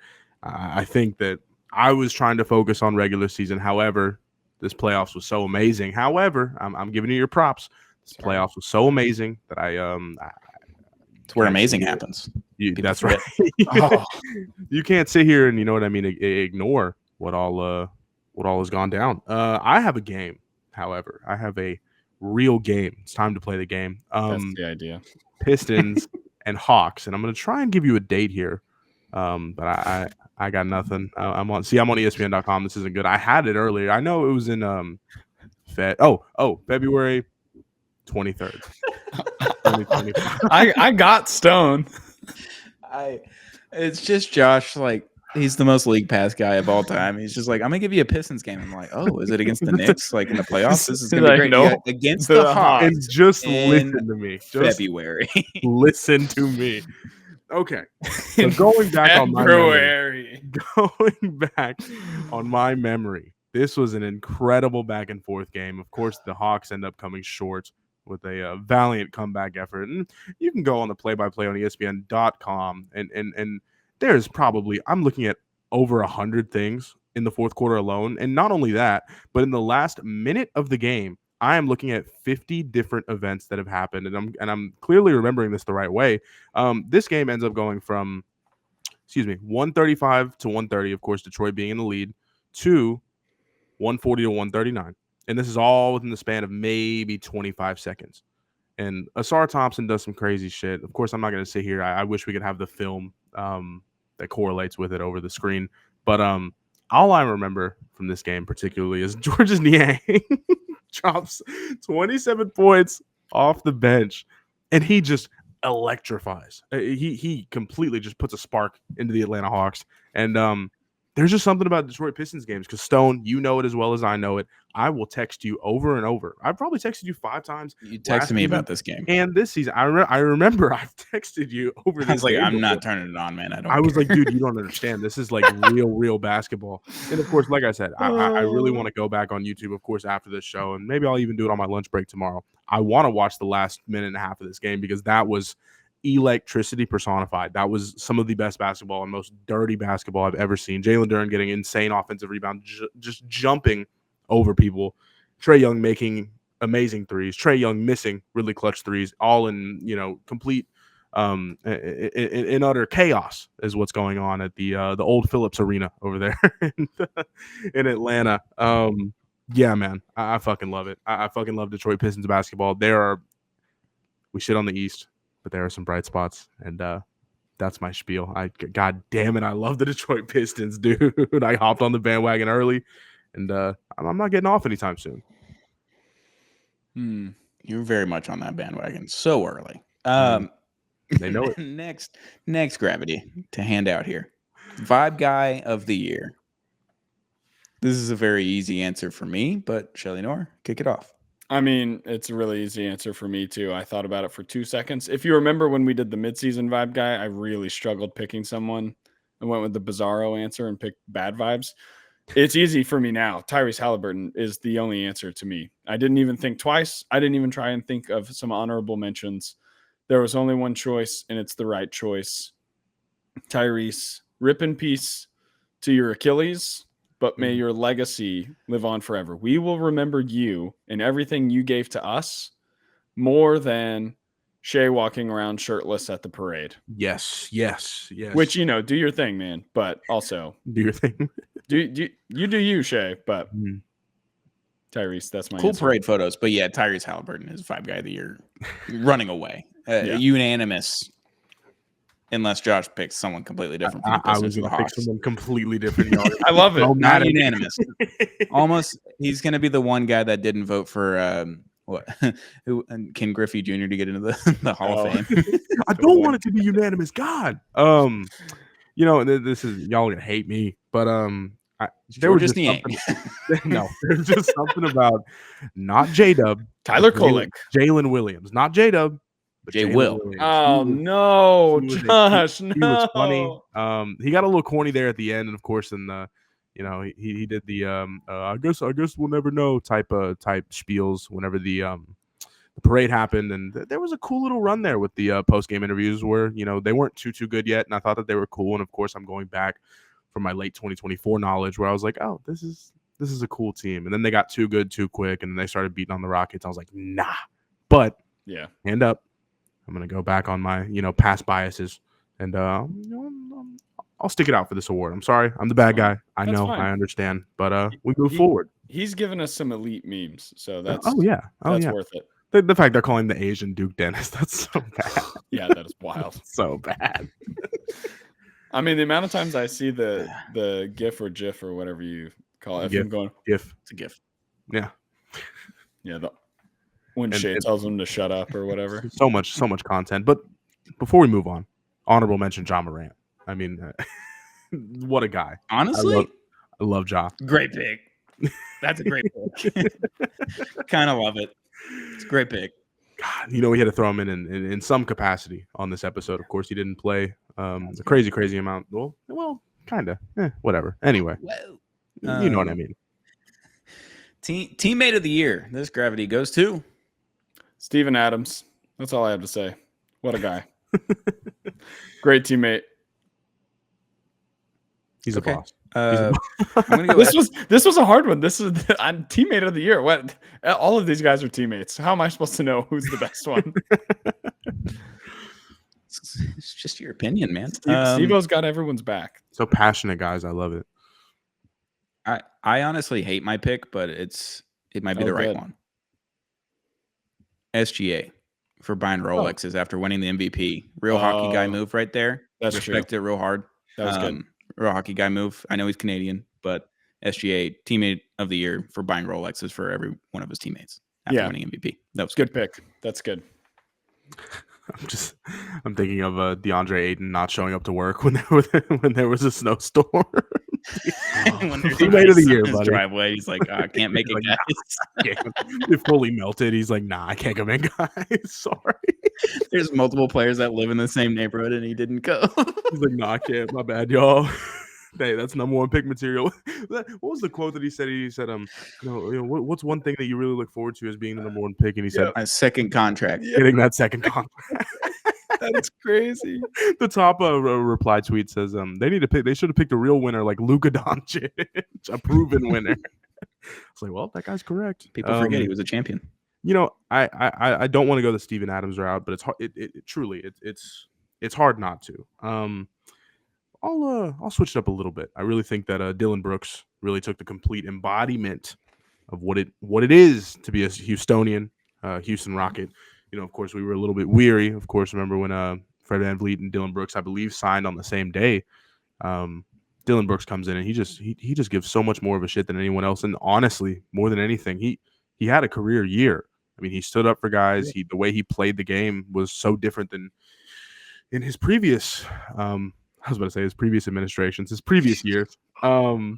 I think that I was trying to focus on regular season. However, this playoffs was so amazing. However, I'm giving you your props. This playoffs was so amazing that it's where amazing happens. That's right. You can't sit here and, you know what I mean, ignore what all has gone down. I have a game. However, I have a real game. It's time to play the game. That's the idea. Pistons and Hawks, and I'm going to try and give you a date here. But I got nothing. I'm on ESPN.com. This isn't good. I had it earlier. I know it was in February 23rd. 2025. I got Stone. It's just Josh, like, he's the most league pass guy of all time. He's just like, I'm gonna give you a Pistons game. I'm like, oh, is it against the Knicks? Like in the playoffs? This is gonna be great. No. Against the Hawks. And just listen to me. February. Listen to me. Okay. So going back on my memory, this was an incredible back and forth game. Of course, the Hawks end up coming short with a valiant comeback effort. And you can go on the play-by-play on ESPN.com and there's probably, I'm looking at over 100 things in the fourth quarter alone. And not only that, but in the last minute of the game, I am looking at 50 different events that have happened, and I'm clearly remembering this the right way. This game ends up going from, 135 to 130, of course, Detroit being in the lead, to 140 to 139. And this is all within the span of maybe 25 seconds. And Asar Thompson does some crazy shit. Of course, I'm not going to sit here. I wish we could have the film that correlates with it over the screen. But all I remember from this game particularly is Georges Niang drops 27 points off the bench, and he just electrifies. He completely just puts a spark into the Atlanta Hawks. And there's just something about Detroit Pistons games because Stone, you know it as well as I know it. I will text you over and over. I've probably texted you 5 times. You texted me about this game. And this season. I remember I've texted you over this I was like, game I'm before. not turning it on, man. I was like, dude, you don't understand. This is like real basketball. And of course, like I said, I really want to go back on YouTube, of course, after this show. And maybe I'll even do it on my lunch break tomorrow. I want to watch the last minute and a half of this game because that was electricity personified. That was some of the best basketball and most dirty basketball I've ever seen. Jalen Durant getting insane offensive rebound, just jumping over people. Trae Young making amazing threes. Trae Young missing really clutch threes, all in complete in utter chaos is what's going on at the old Phillips Arena over there in Atlanta. Yeah, man, I fucking love it. I fucking love Detroit Pistons basketball. We shit on the East, but there are some bright spots, and that's my spiel. God damn it, I love the Detroit Pistons, dude. I hopped on the bandwagon early, and I'm not getting off anytime soon. You're very much on that bandwagon so early. They know it. Next Gravity to hand out here. Vibe Guy of the Year. This is a very easy answer for me, but Shelly Noor, kick it off. I mean, it's a really easy answer for me, too. I thought about it for 2 seconds. If you remember when we did the midseason Vibe Guy, I really struggled picking someone. I went with the Bizarro answer and picked bad vibes. It's easy for me now. Tyrese Halliburton is the only answer to me. I didn't even think twice. I didn't even try and think of some honorable mentions. There was only one choice, and it's the right choice. Tyrese, rip in peace to your Achilles, but may your legacy live on forever. We will remember you and everything you gave to us more than Shea walking around shirtless at the parade. Yes. Which, do your thing, man. But also, do your thing. do you, Shea. But Tyrese, that's my cool answer. Parade photos. But yeah, Tyrese Halliburton is Vibe Guy of the Year, running away, unanimous. Unless Josh picks someone completely different. I was going to pick someone completely different. I love it. Not unanimous. Almost, he's going to be the one guy that didn't vote for Ken Griffey Jr. to get into the Hall of Fame. I don't want it to be unanimous. God, this is y'all gonna hate me, but there was just something. No, there's just something about not J-Dub, Tyler Kolek, Jalen Williams, not J-Dub. Jay Will. Oh no, Josh! No, he was funny. He got a little corny there at the end, and of course, in the, he did the I guess we'll never know type spiels whenever the parade happened, and there was a cool little run there with the post game interviews where they weren't too good yet, and I thought that they were cool, and of course, I'm going back from my late 2024 knowledge where I was like, oh, this is a cool team, and then they got too good too quick, and then they started beating on the Rockets. I was like, nah, but yeah, hand up. I'm going to go back on my, past biases, and I'll stick it out for this award. I'm sorry. I'm the bad guy. I know. Fine. I understand. But we move forward. He's given us some elite memes, so that's worth it. The fact they're calling the Asian Duke Dennis, that's so bad. Yeah, that is wild. So bad. I mean, the amount of times I see the GIF or GIF or whatever you call it. GIF. It's a GIF. Yeah. Yeah, when Shea tells him to shut up or whatever. So much content. But before we move on, honorable mention Ja Morant. I mean, what a guy. Honestly, I love Ja. Great pick. That's a great pick. Kind of love it. It's a great pick. God, we had to throw him in some capacity on this episode. Of course, he didn't play a crazy amount. Well, kind of. Whatever. Anyway, you know what I mean. Teammate of the year. This Gravity goes to Steven Adams. That's all I have to say. What a guy. Great teammate. He's a boss. I'm gonna go this was a hard one. This is I'm teammate of the year. What? All of these guys are teammates. How am I supposed to know who's the best one? It's just your opinion, man. Steve-O's got everyone's back. So passionate, guys. I love it. I honestly hate my pick, but it might be the right one. SGA for buying Rolexes after winning the MVP. Real hockey guy move right there. That's Respect true. it real hard. That was good. Real hockey guy move. I know he's Canadian, but SGA teammate of the year for buying Rolexes for every one of his teammates after winning MVP. That was good pick. That's good. I'm thinking of DeAndre Ayton not showing up to work when there was a snowstorm. When there's Teammate of the ice year, on his buddy. driveway, he's like, I can't make He's it, like, guys. It fully melted. He's like, nah, I can't come in, guys. Sorry. There's multiple players that live in the same neighborhood, and he didn't go. He's like, nah, I can't. My bad, y'all. Hey, that's number one pick material. What was the quote that he said? He said, what's one thing that you really look forward to as being the number one pick? And he said, My second contract. getting that second contract. That's crazy. The top reply tweet says, they should have picked a real winner like Luka Doncic, a proven winner. It's like, well, that guy's correct. People forget he was a champion. I don't want to go the Steven Adams route, but it's hard. It's hard not to. I'll switch it up a little bit. I really think that Dillon Brooks really took the complete embodiment of what it is to be a Houstonian, Houston Rocket. Of course, we were a little bit weary. Of course, remember when Fred VanVleet and Dillon Brooks, I believe, signed on the same day. Dillon Brooks comes in and he just gives so much more of a shit than anyone else. And honestly, more than anything, he had a career year. I mean, he stood up for guys. The way he played the game was so different than in his previous. I was about to say his previous administrations, his previous years. Shout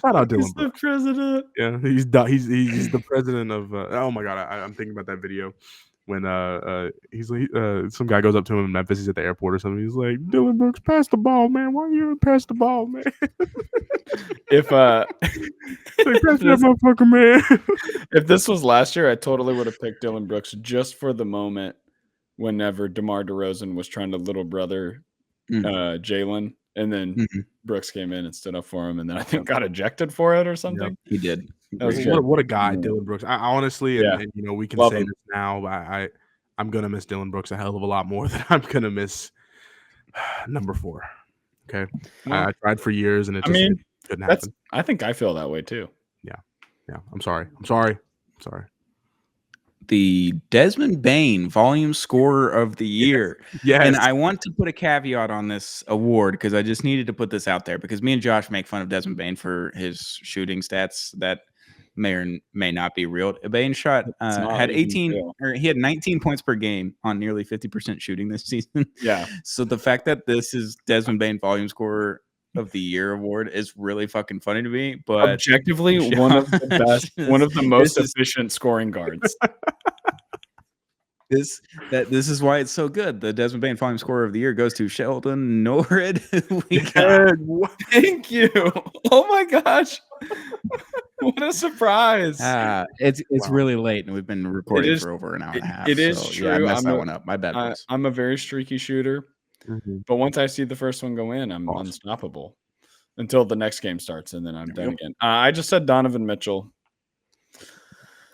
out Dillon Brooks. The president. Yeah, he's the president of. Oh my god, I'm thinking about that video when he's like some guy goes up to him in Memphis. He's at the airport or something. He's like, Dillon Brooks, pass the ball, man. Why you pass the ball, man? If like, pass that motherfucker, man. If this was last year, I totally would have picked Dillon Brooks just for the moment. Whenever DeMar DeRozan was trying to little brother Jalen, and then Brooks came in and stood up for him, and then I think got ejected for it or something. Yep, he did. What a guy, Dillon Brooks. I honestly, and we can Love say him. this now. I'm gonna miss Dillon Brooks a hell of a lot more than I'm gonna miss number 4. Okay, I tried for years, and it just couldn't happen. I think I feel that way too. Yeah. I'm sorry. The Desmond Bane Volume Scorer of the Year. Yes. And I want to put a caveat on this award because I just needed to put this out there because me and Josh make fun of Desmond Bane for his shooting stats that may or may not be real. Bane shot had 18 or he had 19 points per game on nearly 50% shooting this season. Yeah. So the fact that this is Desmond Bane Volume Scorer of the Year award is really fucking funny to me. But objectively, one of the best, one of the most efficient scoring guards. This is why it's so good. The Desmond Bane Volume Scorer of the Year goes to Sheldon Norrid. Thank you. Oh my gosh. What a surprise. It's really late and we've been recording for over an hour and a half. It is true. Yeah, I messed that one up. My bad. I'm a very streaky shooter. But once I see the first one go in, I'm unstoppable until the next game starts, and then I'm done again. I just said Donovan Mitchell.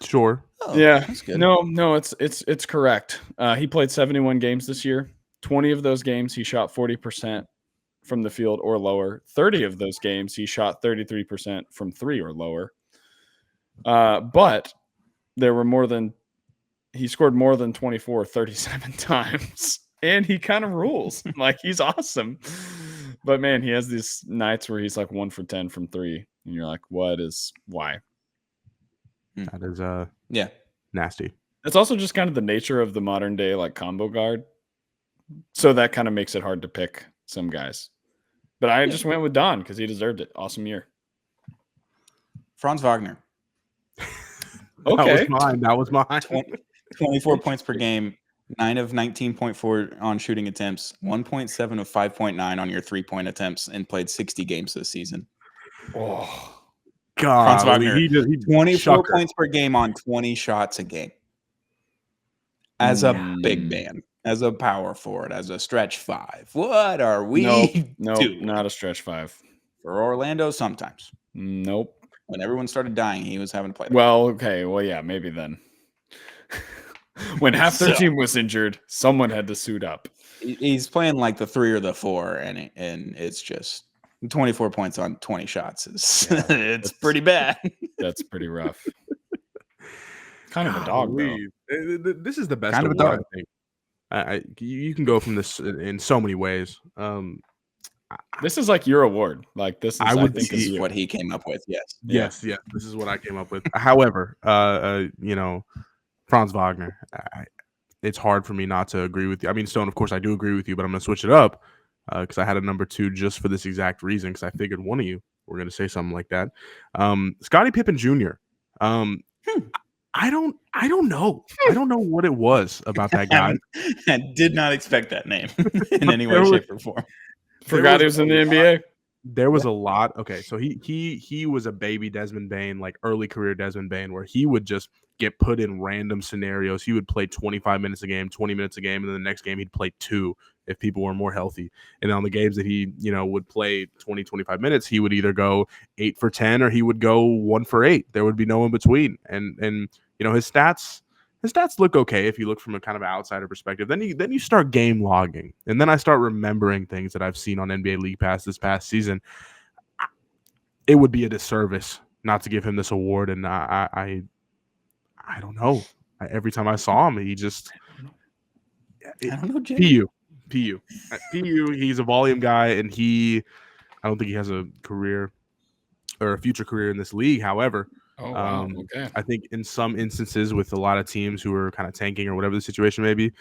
Sure. Oh, yeah. That's good. No, it's correct. He played 71 games this year. 20 of those games he shot 40% from the field or lower. 30 of those games he shot 33% from 3 or lower. But there were he scored more than 24 37 times. And he kind of rules. Like, he's awesome. But, man, he has these nights where he's like 1 for 10 from 3. And you're like, why? That is nasty. It's also just kind of the nature of the modern day, like, combo guard. So that kind of makes it hard to pick some guys. But I just went with Don because he deserved it. Awesome year. Franz Wagner. Okay. That was mine. 24 points per game. 9 of 19.4 on shooting attempts, 1.7 of 5.9 on your 3-point attempts, and played 60 games this season. Oh, God. Franz Wagner, he 24 shocker. points per game on 20 shots a game. As a big man, as a power forward, as a stretch 5. What are we doing? Not a stretch 5. For Orlando, sometimes. Nope. When everyone started dying, he was having to play. Well, okay. Well, yeah, maybe then. When half their team was injured, someone had to suit up. He's playing like the 3 or the 4, and it's just 24 points on 20 shots. It's pretty bad. That's pretty rough. Kind of a dog, though. This is the best kind of a dog. I think. You can go from this in so many ways. This is like your award. Like, this is, I think, is what he came up with. Yes. This is what I came up with. However, Franz Wagner, it's hard for me not to agree with you. I mean, Stone, of course, I do agree with you, but I'm going to switch it up. because I had a number 2 just for this exact reason, because I figured one of you were going to say something like that. Scottie Pippen Jr. I don't know. I don't know what it was about that guy. I did not expect that name in any way, There was- shape, or form. Forgot he was in the NBA. There was a lot. Okay, so he was a baby Desmond Bane, like early career Desmond Bane, where he would just get put in random scenarios. He would play 25 minutes a game, 20 minutes a game, and then the next game he'd play 2 if people were more healthy. And on the games that he, would play 20, 25 minutes, he would either go 8 for 10 or he would go 1 for 8. There would be no in between. And his stats look okay if you look from a kind of outsider perspective. Then you start game logging, and then I start remembering things that I've seen on NBA League Pass this past season. It would be a disservice not to give him this award, and I don't know. Every time I saw him, he just I don't know, Jay. PU. He's a volume guy, and I don't think he has a career or a future career in this league. However, Oh, wow. Okay. I think in some instances with a lot of teams who are kind of tanking or whatever the situation may be,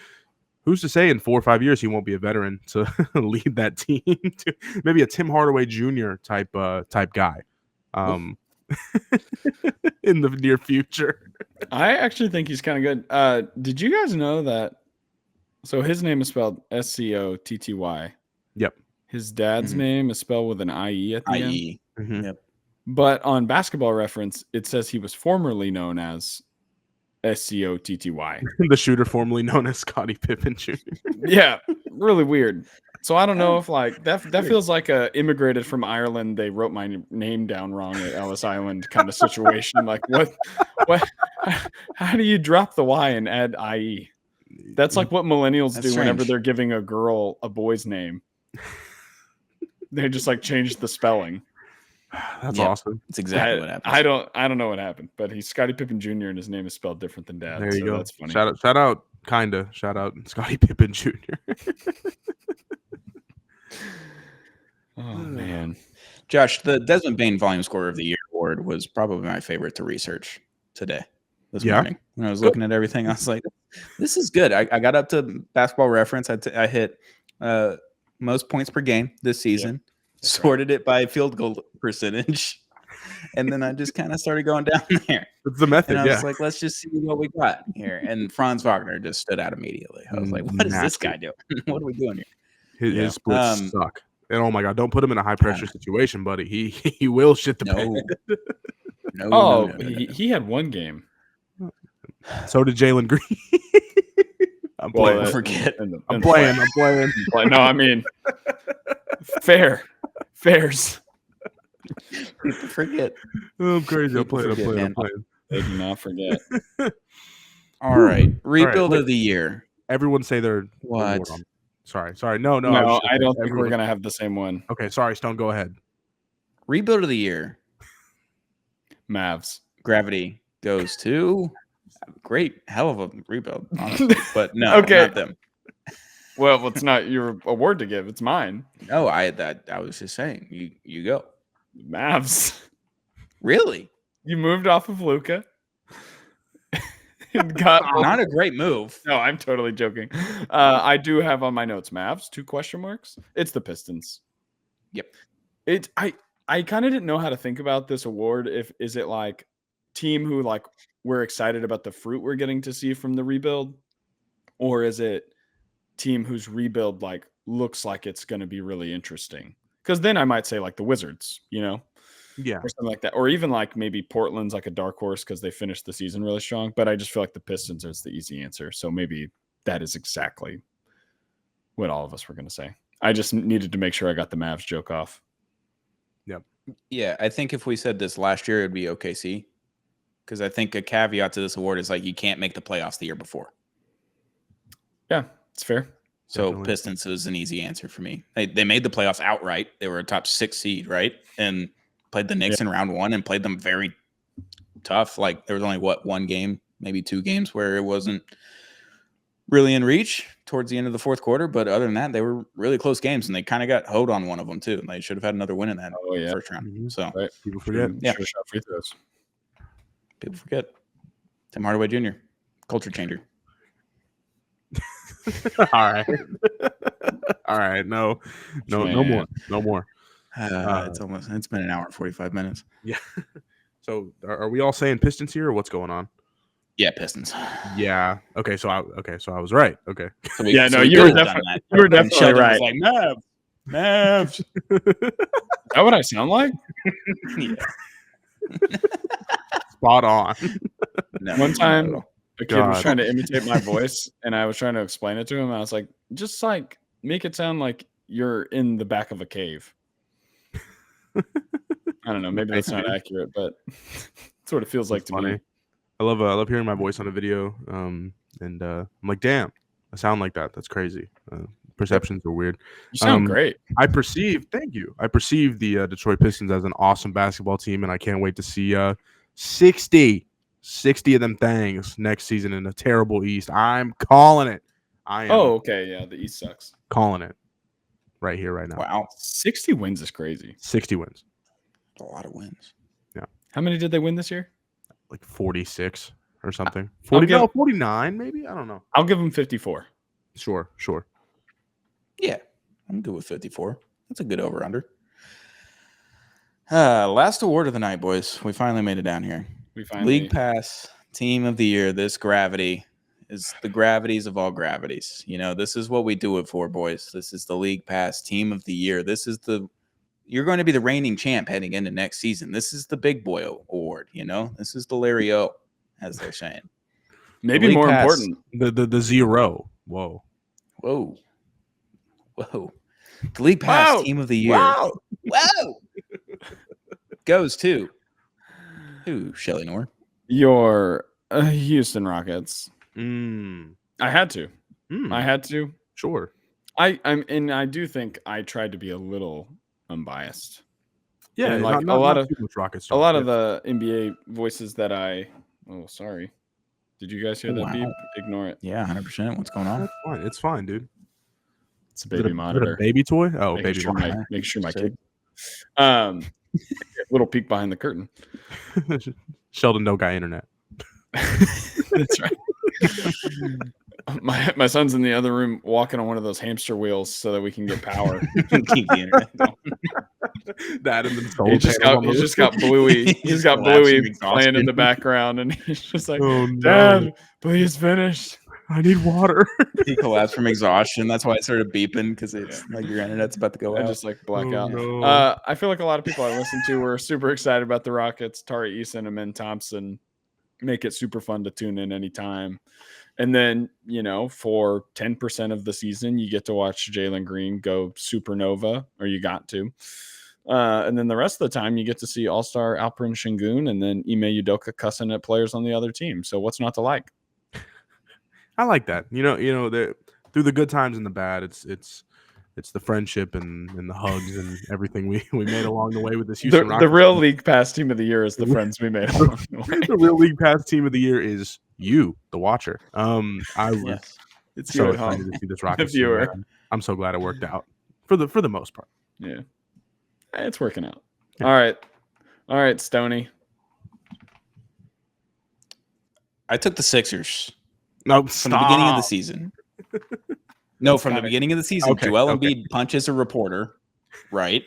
who's to say in 4 or 5 years he won't be a veteran to lead that team? To maybe a Tim Hardaway Jr. type guy in the near future. I actually think he's kind of good. Did you guys know that? So his name is spelled Scotty. Yep. His dad's Mhm. name is spelled with an IE at the end. IE. Mhm. Yep. But on Basketball Reference, it says he was formerly known as Scotty. The shooter formerly known as Scottie Pippen Jr. Yeah, really weird. So I don't know if like that feels like a immigrated from Ireland. They wrote my name down wrong at Ellis Island kind of situation. Like what? How do you drop the Y and add IE? That's like what millennials That's do whenever strange. they're giving a girl a boy's name. They just like change the spelling. That's Yep. awesome. It's exactly what happened. I don't know what happened, but he's Scottie Pippen Jr. and his name is spelled different than dad. There you so go. That's funny. Shout out, kinda. Shout out Scottie Pippen Jr. Oh man. Josh, the Desmond Bane Volume Scorer of the Year award was probably my favorite to research today, this Yeah? morning. When I was looking at everything, I was like, this is good. I got up to Basketball Reference. I hit most points per game this season, sorted it by field goal percentage, and then I just kind of started going down there. It's the method, And I yeah. was like, let's just see what we got here. And Franz Wagner just stood out immediately. I was like, what is this guy doing? What are we doing here? His splits suck. And oh my god, don't put him in a high pressure situation, buddy. He will shit the bed. No. He had one game. So did Jalen Green. I'm playing. Don't forget. I'm playing. No, I mean, fairs. People forget. Oh, I'm crazy. I'm People playing. forget, They do not forget. All right. Rebuild wait. of the year. Everyone say their What? award on. Sorry. No. No, I don't think everyone- we're gonna have the same one. Okay, sorry, Stone. Go ahead. Rebuild of the year. Mavs. Gravity goes to great, hell of a rebuild, honestly. But no, Okay. not them. Well, it's not your award to give. It's mine. No, I was just saying. You go. Mavs. Really? You moved off of Luca. And got Not a great move. No, I'm totally joking. I do have on my notes Mavs, 2 question marks. It's the Pistons. Yep. I kind of didn't know how to think about this award. Is it like team who like we're excited about the fruit we're getting to see from the rebuild, or is it team whose rebuild like looks like it's going to be really interesting? Because then I might say like the Wizards, Yeah. or something like that, or even like maybe Portland's like a dark horse because they finished the season really strong. But I just feel like the Pistons is the easy answer. So maybe that is exactly what all of us were going to say. I just needed to make sure I got the Mavs joke off. Yeah, I think if we said this last year, it'd be OKC. Because I think a caveat to this award is like you can't make the playoffs the year before. Yeah, it's fair. So Definitely. Pistons is an easy answer for me. They made the playoffs outright. They were a top 6 seed, right? And played the Knicks in round 1 and played them very tough. Like there was only one game, maybe 2 games where it wasn't really in reach towards the end of the fourth quarter. But other than that, they were really close games, and they kind of got hoed on one of them too. And they should have had another win in that first round. Mhm. So Right. People forget. Yeah. Should've shot free throws. people forget. Tim Hardaway Jr., culture changer. All right. All right. No more. It's been an hour and 45 minutes. Yeah. So are we all saying Pistons here, or what's going on? Yeah, Pistons. Yeah. Okay. So I was right. Okay. So Yeah, no, we you could were have done definitely- that. you were And definitely Sheldon right. was like, Mavs. Is that what I sound like? Yeah. Spot on. No, One not time, at all. a kid was God. trying to imitate my voice, and I was trying to explain it to him. I was like, just like make it sound like you're in the back of a cave. I don't know. Maybe that's not accurate, but that's what it feels like to funny. me. I love hearing my voice on a video. And I'm like, damn, I sound like that. That's crazy. Perceptions are weird. You sound great. Thank you. I perceive the Detroit Pistons as an awesome basketball team, and I can't wait to see 60 of them things next season in a terrible East. I'm calling it. I am Okay. Yeah, the East sucks. calling it right here, right now. Wow. 60 wins is crazy. 60 wins. A lot of wins. How many did they win this year? Like 46 or something. I'll 49 maybe? I don't know. I'll give them 54. Sure. Yeah, I'm good with 54. That's a good over-under. Last award of the night, boys. We finally made it down here. We finally League Pass Team of the Year. This gravity is the gravities of all gravities. You know, this is what we do it for, boys. This is the League Pass Team of the Year. You're going to be the reigning champ heading into next season. This is the big boy award. You know, this is the Larry O, as they're saying. maybe League more Pass. important. The zero. Whoa. The League Pass Wow. Team of the Year. Wow. Goes to Shelly Noor. Your Houston Rockets. Mm. I had to. Mm. I had to. Sure. I do think I tried to be a little unbiased. Yeah, And, like, not a lot too much Rockets. A lot of the NBA voices that sorry. Did you guys hear Oh, that wow. beep? Ignore it. Yeah, 100%. What's going on? It's fine, dude. It's a Is it baby a monitor. baby toy? Oh, Making baby sure monitor. make sure my Sick. kid. Little peek behind the curtain. Sheldon no guy internet. That's right. My son's in the other room walking on one of those hamster wheels so that we can get power. Keep the internet going. That and then He's just got Bluey. He's got collapsed Bluey from playing in exhaustion. the background, and he's just like, Oh, no. "Dad, please finish." I need water. He collapsed from exhaustion. That's why it started beeping, because it's like your internet's about to go I out. just like black Oh, out. no. I feel like a lot of people I listened to were super excited about the Rockets. Tari Eason and Men Thompson make it super fun to tune in anytime. And then, for 10% of the season, you get to watch Jalen Green go supernova, or you got to. And then the rest of the time, you get to see All-Star Alperen Şengün and then Ime Udoka cussing at players on the other team. So what's not to like? I like that. Through the good times and the bad, it's the friendship and the hugs and everything we made along the way with this Houston Rockets. The real League Pass Team of the Year is the friends we made along the way. The real League Pass Team of the Year is you, the watcher. I was Yes. It's so you at excited home. to see this Rockets team, viewer. man. I'm so glad it worked out for the most part. Yeah. It's working out. Yeah. All right, Stoney. I took the Sixers No, from the beginning of the season. No, from the kinda- beginning of the season. Okay, Joel okay. Embiid punches a reporter, right?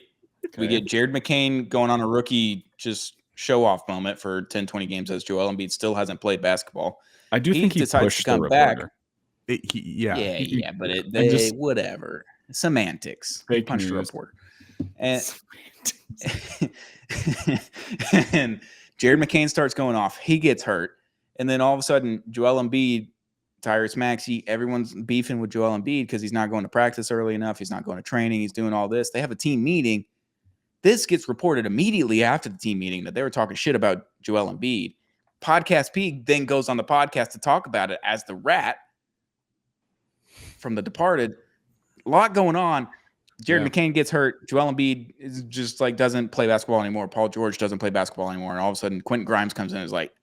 We Okay. get Jared McCain going on a rookie just show-off moment for 10, 20 games as Joel Embiid still hasn't played basketball. I do He think he decides to pushed the come back. reporter. Yeah, but just- whatever. Semantics. He Fake punched a news. reporter. And and Jared McCain starts going off. He gets hurt. And then all of a sudden, Joel Embiid, Tyrese Maxey, everyone's beefing with Joel Embiid because he's not going to practice early enough. He's not going to training. He's doing all this. They have a team meeting. This gets reported immediately after the team meeting that they were talking shit about Joel Embiid. Podcast P then goes on the podcast to talk about it as the rat from The Departed. A lot going on. Jared McCain gets hurt. Joel Embiid is just like doesn't play basketball anymore. Paul George doesn't play basketball anymore. And all of a sudden, Quentin Grimes comes in and is like,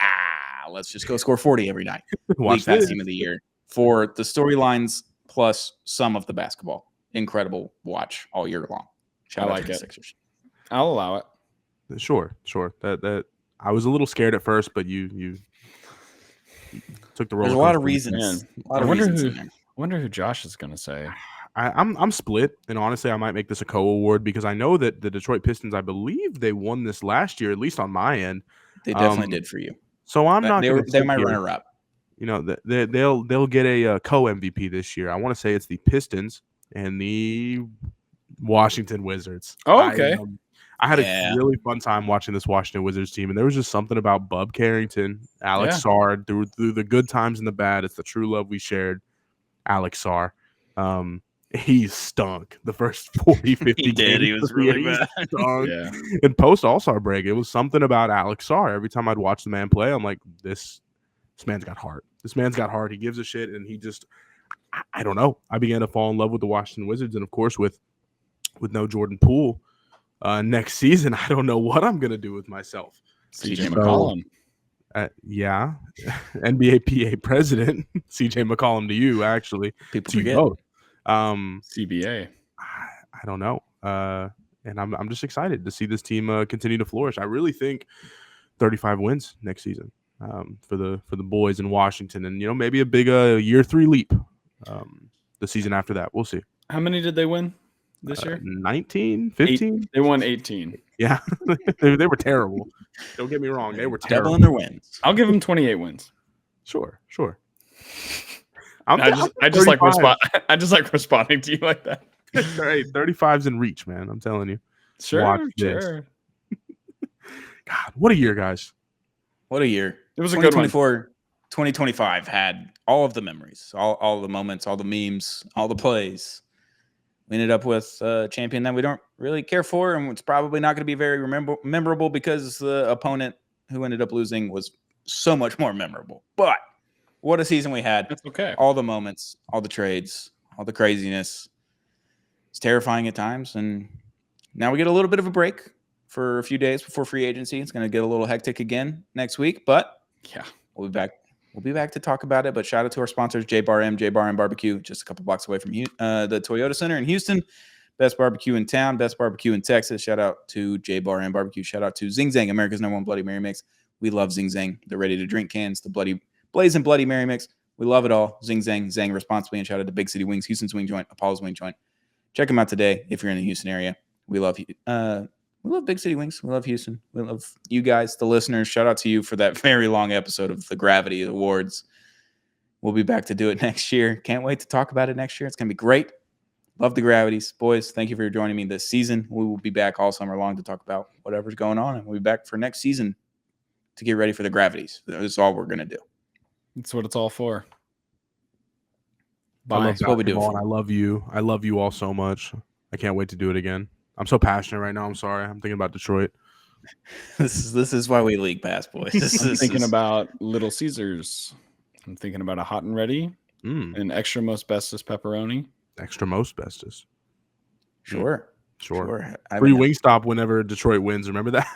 let's just go score 40 every night. Watch League Pass this. Team of the Year for the storylines plus some of the basketball. Incredible watch all year long. Shout out like to the it. Sixers. I'll allow it. Sure. That I was a little scared at first, but you took the role. There's a lot of reasons. Man, A lot I of wonder reasons who- in there. wonder who Josh is going to say. I'm split, and honestly, I might make this a co-award because I know that the Detroit Pistons, I believe they won this last year, at least on my end. They definitely did for you. So I'm not going to. They're my runner-up. You know, they'll get a co-MVP this year. I want to say it's the Pistons and the Washington Wizards. Oh, okay. I had a really fun time watching this Washington Wizards team, and there was just something about Bub Carrington, Alex Sarr, through the good times and the bad. It's the true love we shared. Alex Sarr. He stunk the first 40, 50 He did. He was really bad. Yeah. And post All-Star break, it was something about Alex Sarr. Every time I'd watch the man play, I'm like, this man's got heart. This man's got heart. He gives a shit, and he just – I don't know. I began to fall in love with the Washington Wizards, and, of course, with no Jordan Poole next season, I don't know what I'm going to do with myself. CJ McCollum. Yeah. NBA PA president, CJ McCollum to you, actually. People forget. Both. CBA. I don't know. And I'm just excited to see this team continue to flourish. I really think 35 wins next season for the boys in Washington, and maybe a big year 3 leap the season after that. We'll see. How many did they win this year? 19, 15. They won 18. Yeah, they were terrible. Don't get me wrong, they were terrible. Doubling their wins. I'll give them 28 wins. Sure. I just like responding to you like that. Hey, 35's in reach, man. I'm telling you. Sure. God, what a year, guys. What a year. It was a good one. 2025 had all of the memories, all the moments, all the memes, all the plays. We ended up with a champion that we don't really care for, and it's probably not going to be very memorable because the opponent who ended up losing was so much more memorable. But what a season we had. That's okay. All the moments, all the trades, all the craziness. It's terrifying at times, and now we get a little bit of a break for a few days before free agency. It's going to get a little hectic again next week, but yeah, we'll be back. We'll be back to talk about it, but shout out to our sponsors, J-Bar M Barbecue, just a couple blocks away from the Toyota Center in Houston. Best barbecue in town, best barbecue in Texas. Shout out to J-Bar M Barbecue. Shout out to Zing Zang, America's #1 Bloody Mary Mix. We love Zing Zang. The ready-to-drink cans, the Blazing Bloody Mary Mix. We love it all. Zing Zang, Zang responsibly. And shout out to Big City Wings, Houston's Wing Joint, Apollo's Wing Joint. Check them out today if you're in the Houston area. We love Big City Wings. We love Houston. We love you guys, the listeners. Shout out to you for that very long episode of the Gravity Awards. We'll be back to do it next year. Can't wait to talk about it next year. It's going to be great. Love the Gravities. Boys, thank you for joining me this season. We will be back all summer long to talk about whatever's going on, and we'll be back for next season to get ready for the Gravities. That's all we're going to do. That's what it's all for. Bye. That's what we do. I love you. I love you all so much. I can't wait to do it again. I'm so passionate right now. I'm sorry. I'm thinking about Detroit. This is why we league pass, boys. I'm thinking about Little Caesars. I'm thinking about a hot and ready, an extra most bestest pepperoni. Extra most bestest. Sure. Free Wingstop whenever Detroit wins. Remember that?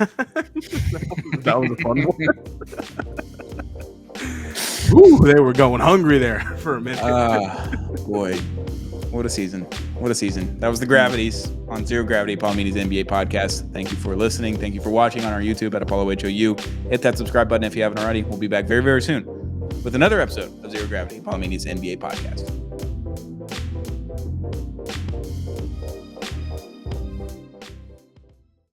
That was a fun one. Ooh, they were going hungry there for a minute. Boy. What a season. What a season. That was the Gravities on Zero Gravity, Apollo Media's NBA podcast. Thank you for listening. Thank you for watching on our YouTube at Apollo HOU. Hit that subscribe button if you haven't already. We'll be back very, very soon with another episode of Zero Gravity, Apollo Media's NBA podcast.